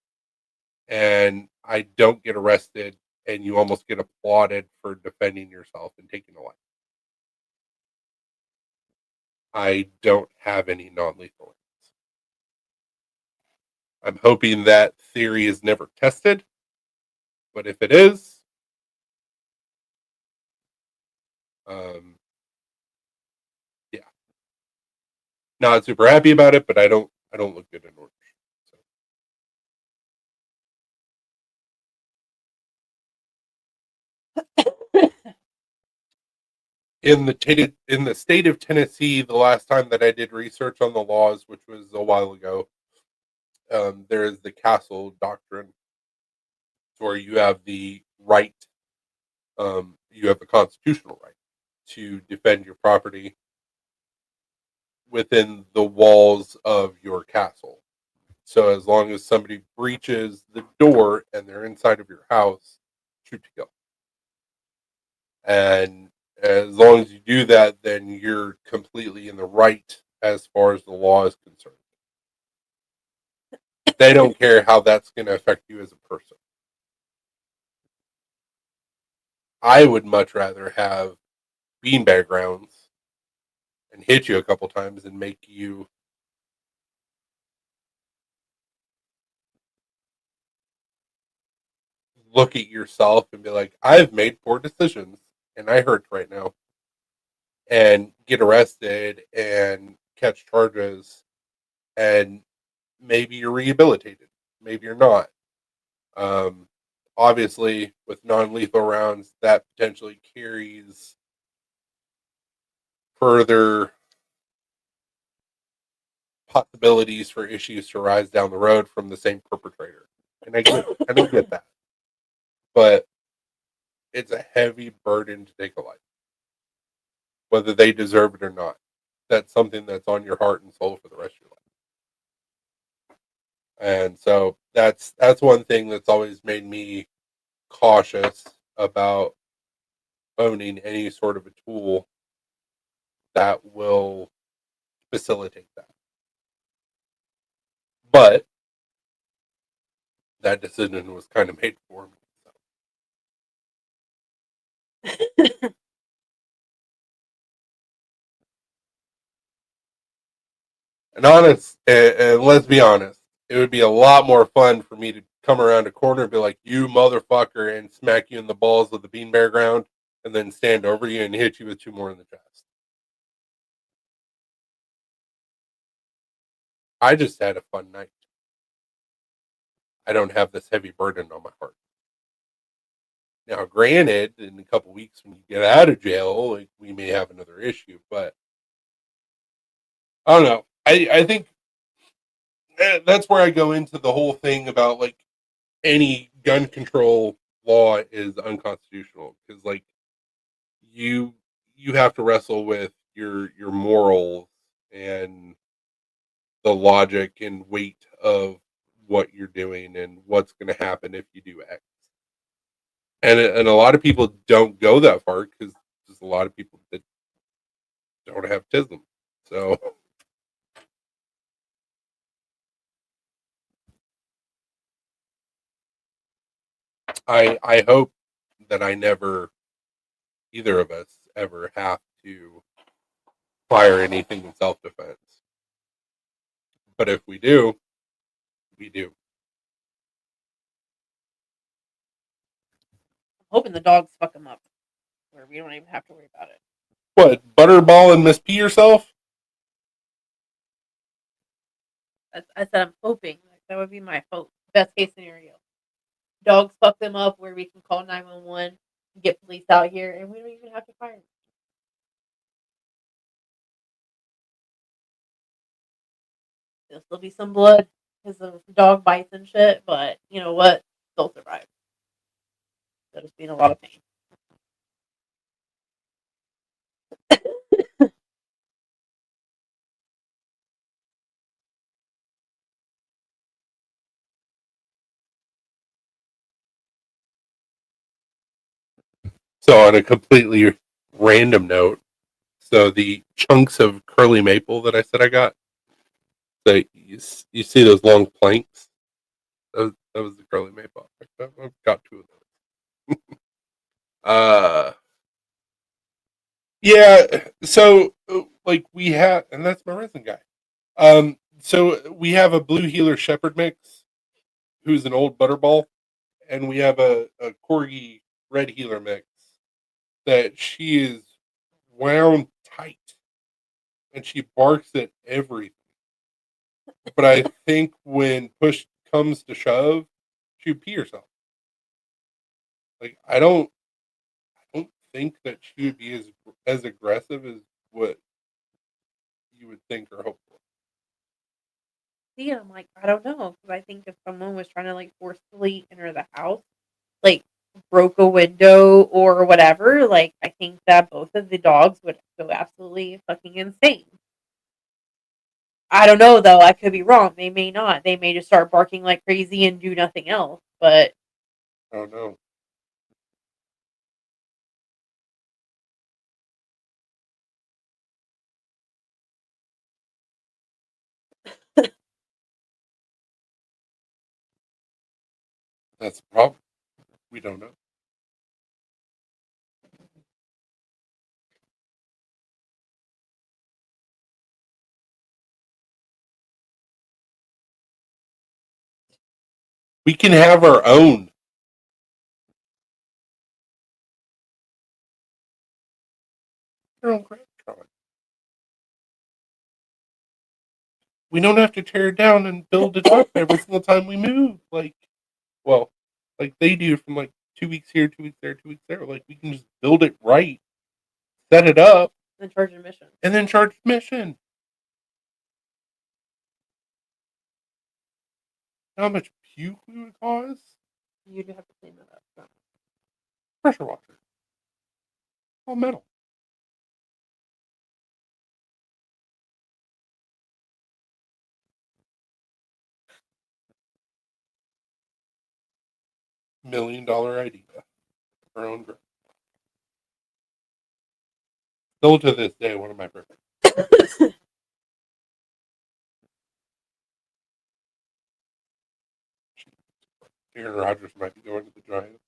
A: and I don't get arrested, and you almost get applauded for defending yourself and taking a life. I don't have any non-lethal rounds. I'm hoping that theory is never tested, but if it is, um, yeah, not super happy about it, but I don't look good in orange. So. In the state of Tennessee, the last time that I did research on the laws, which was a while ago, there is the castle doctrine, where you have the right, you have the constitutional right to defend your property within the walls of your castle. So as long as somebody breaches the door and they're inside of your house, shoot to kill. And as long as you do that, then you're completely in the right as far as the law is concerned. They don't care how that's going to affect you as a person. I would much rather have beanbag rounds and hit you a couple times and make you look at yourself and be like, I've made poor decisions and I hurt right now, and get arrested and catch charges, and maybe you're rehabilitated, maybe you're not. Um, Obviously, with non-lethal rounds, that potentially carries further possibilities for issues to rise down the road from the same perpetrator. And I don't get that, but it's a heavy burden to take a life, whether they deserve it or not. That's something that's on your heart and soul for the rest of your life. And so that's one thing that's always made me cautious about owning any sort of a tool that will facilitate that. But that decision was kind of made for me. So. And let's be honest, it would be a lot more fun for me to come around a corner and be like, "You motherfucker," and smack you in the balls with the beanbag round, and then stand over you and hit you with two more in the chest. I just had a fun night. I don't have this heavy burden on my heart. Now, granted, in a couple weeks when you get out of jail, like, we may have another issue, but I don't know. I think that's where I go into the whole thing about like any gun control law is unconstitutional, because like you you have to wrestle with your morals and the logic and weight of what you're doing and what's going to happen if you do X. And a lot of people don't go that far because there's a lot of people that don't have TISM. So I hope that I never, either of us ever have to fire anything in self defense. But if we do, we do.
B: I'm hoping the dogs fuck them up, where we don't even have to worry about it.
A: What, Butterball and Miss P yourself?
B: I said I'm hoping. Like, that would be my hope. Best case scenario. Dogs fuck them up where we can call 911, get police out here, and we don't even have to fire them. There'll still be some blood because of dog bites and shit, but you know what? They'll survive. They'll just be in a lot of pain.
A: So on a completely random note, so the chunks of curly maple that I said I got, so you see those long planks? That was the curly maple. I've got two of those. Yeah. So like we have, and that's my resin guy. So we have a blue heeler shepherd mix, who's an old butterball, and we have a corgi red heeler mix that she is wound tight, and she barks at everything. But I think when push comes to shove, she'd pee herself. Like I don't. think that she would be as aggressive as what you would think or hope for.
B: See, I'm like, I don't know, because I think if someone was trying to like forcefully enter the house, like broke a window or whatever, like I think that both of the dogs would go absolutely fucking insane. I don't know though. I could be wrong. They may not. They may just start barking like crazy and do nothing else. But
A: I don't know. That's the problem. We don't know. We can have our own. Our own Gravitron. We don't have to tear it down and build it up every single time we move. Like they do from like 2 weeks here, 2 weeks there, 2 weeks there. Like we can just build it right, set it up,
B: then charge admission.
A: and then charge admission. How much puke we would cause?
B: You'd have to clean that up.
A: Pressure washer. All metal. $1 million idea. Our own grip. Still to this day, one of my favorites. Aaron Rodgers might be going to the Giants.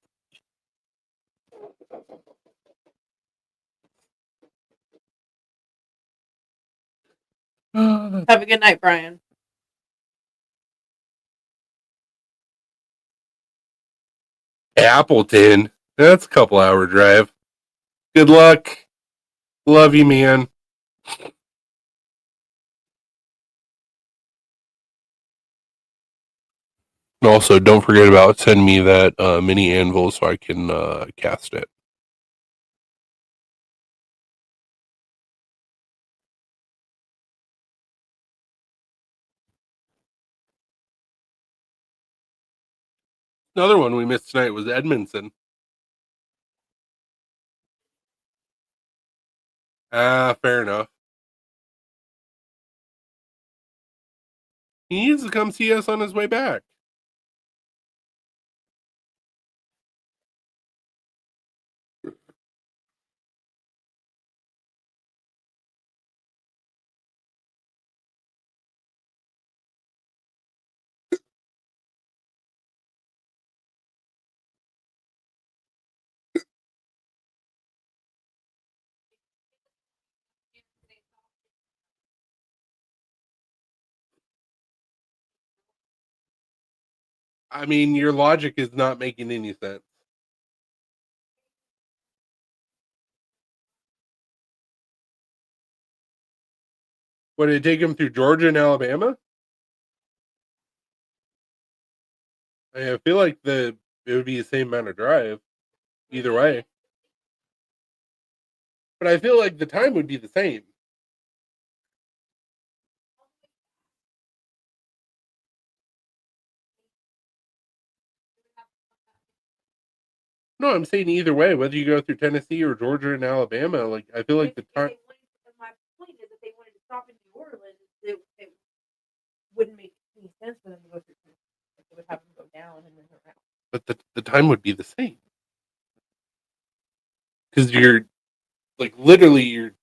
B: Have a good night, Brian.
A: Appleton. That's a couple hour drive. Good luck. Love you, man. Also, don't forget about sending me that mini anvil so I can cast it. Another one we missed tonight was Edmondson. Fair enough. He needs to come see us on his way back. I mean, your logic is not making any sense. Would it take him through Georgia and Alabama? I feel like it would be the same amount of drive either way. But I feel like the time would be the same. No, I'm saying either way, whether you go through Tennessee or Georgia and Alabama, like I feel like the time.
B: My point is, if they wanted to stop in New Orleans, it wouldn't make any sense for them to go through. They would have them go down and then around.
A: But the time would be the same because you're like literally you're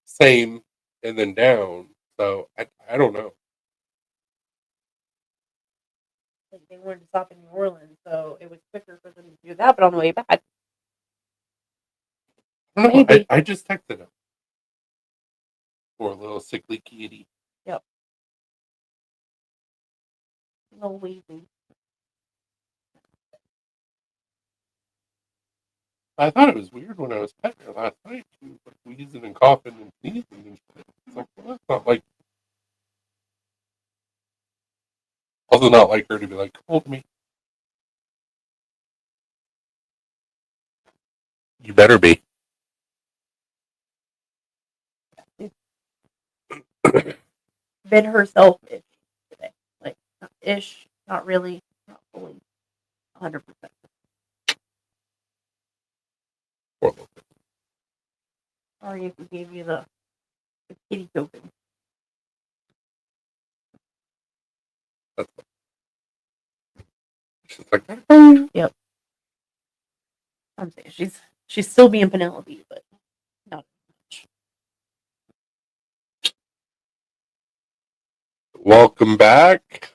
A: same and then down. So I don't know.
B: Like they wanted to stop in New Orleans, so it was quicker for them to do that. But on the way back,
A: I don't know.
B: maybe.
A: I just texted him for a little sickly kitty.
B: Yep. No wheezy.
A: I thought it was weird when I was petting her last night. She was like wheezing and coughing and sneezing and shit. It's like, well, that's not like. Also, not like her to be like, hold me. better be.
B: Been herself ish today. Like, not ish, not really, not fully 100%. Sorry if we gave you the kitty token.
A: She's like,
B: Yep. I'm saying she's still being Penelope, but not much.
A: welcome back.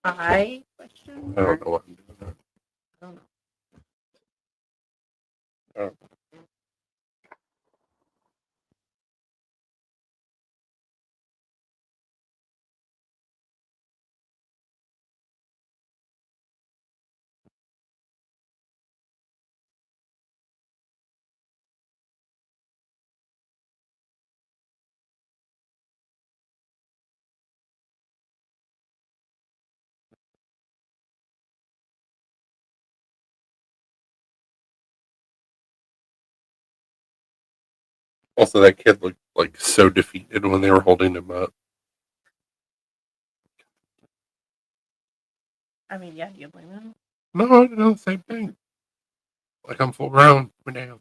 B: Hi? Question?
A: I don't know what I'm doing.
B: I don't know.
A: Oh. Also, that kid looked like so defeated when they were holding him up.
B: I mean, yeah, do you blame him?
A: No, I did the same thing. Like I'm full grown. Put me down.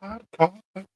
A: Todd Coffin.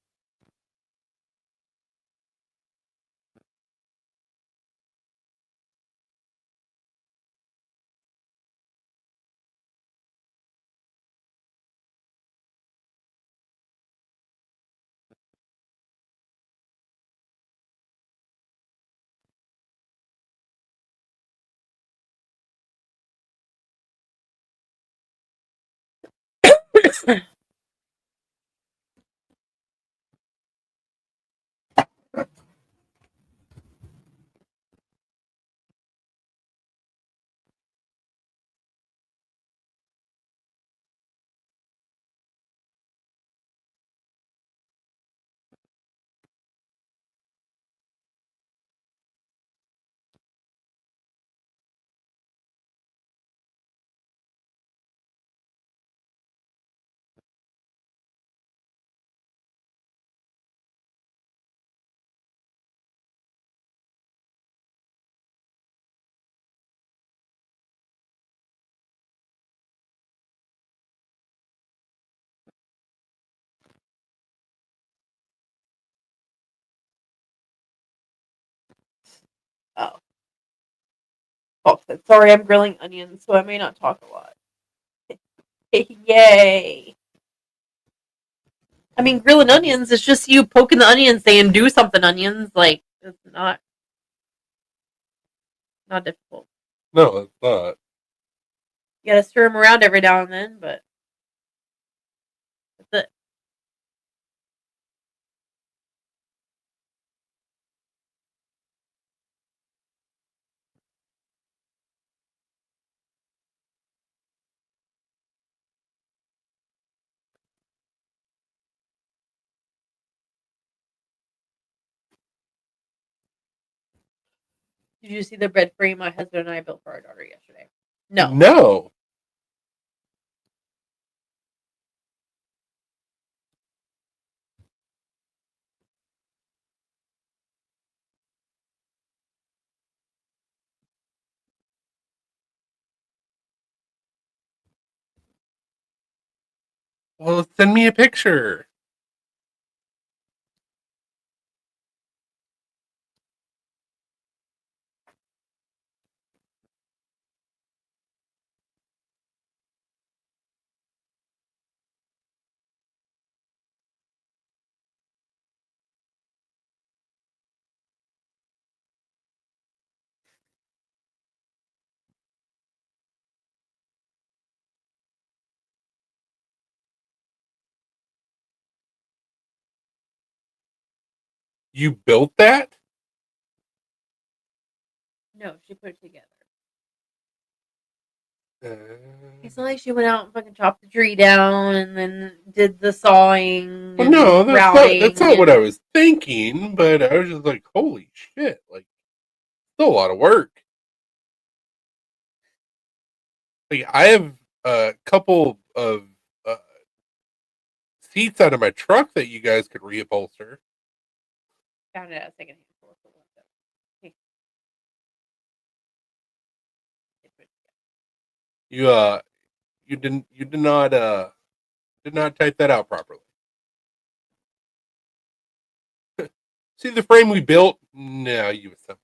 B: Oh. Oh, sorry, I'm grilling onions, so I may not talk a lot. Yay. I mean, grilling onions is just you poking the onions saying, do something, onions. Like, it's not difficult.
A: No, it's not.
B: You gotta stir them around every now and then, but that's it. Did you see the bread frame my husband and I built for our daughter yesterday? No.
A: No. Well, send me a picture. You built that?
B: No, she put it together. It's not like she went out and fucking chopped the tree down and then did the sawing.
A: Well,
B: and
A: no, that's not what I
B: routing
A: was thinking, but I was just like, holy shit, like, still a lot of work. Like, I have a couple of seats out of my truck that you guys could reupholster.
B: Found it at a secondhand store.
A: You you did not type that out properly. See the frame we built? No, you assembled.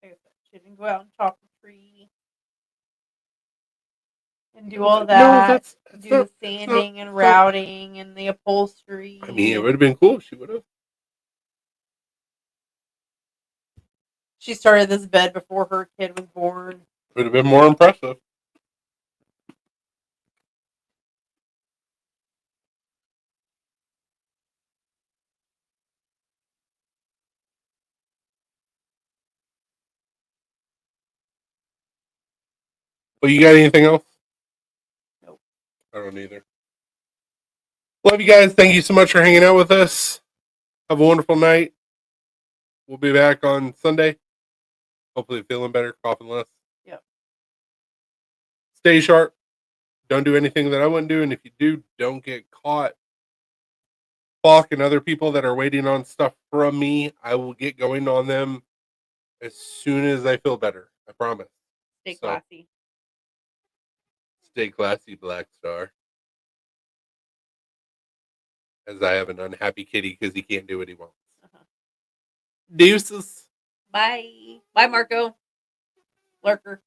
B: She didn't go out and chop the tree and do all
A: No,
B: that.
A: that's
B: Do
A: not,
B: the sanding
A: that's
B: and
A: not-
B: routing and the upholstery.
A: I mean, it would have been cool if she would have.
B: She started this bed before her kid was born.
A: Would have been more impressive. Well, you got anything else?
B: Nope.
A: I don't either. Love you guys. Thank you so much for hanging out with us. Have a wonderful night. We'll be back on Sunday. Hopefully feeling better, coughing less.
B: Yep.
A: Stay sharp. Don't do anything that I wouldn't do. And if you do, don't get caught. Falk and other people that are waiting on stuff from me, I will get going on them as soon as I feel better. I promise.
B: Stay
A: So-
B: classy.
A: Stay classy, Black Star. As I have an unhappy kitty because he can't do what he wants.
B: Uh-huh.
A: Deuces.
B: Bye. Bye, Marco. Lurker.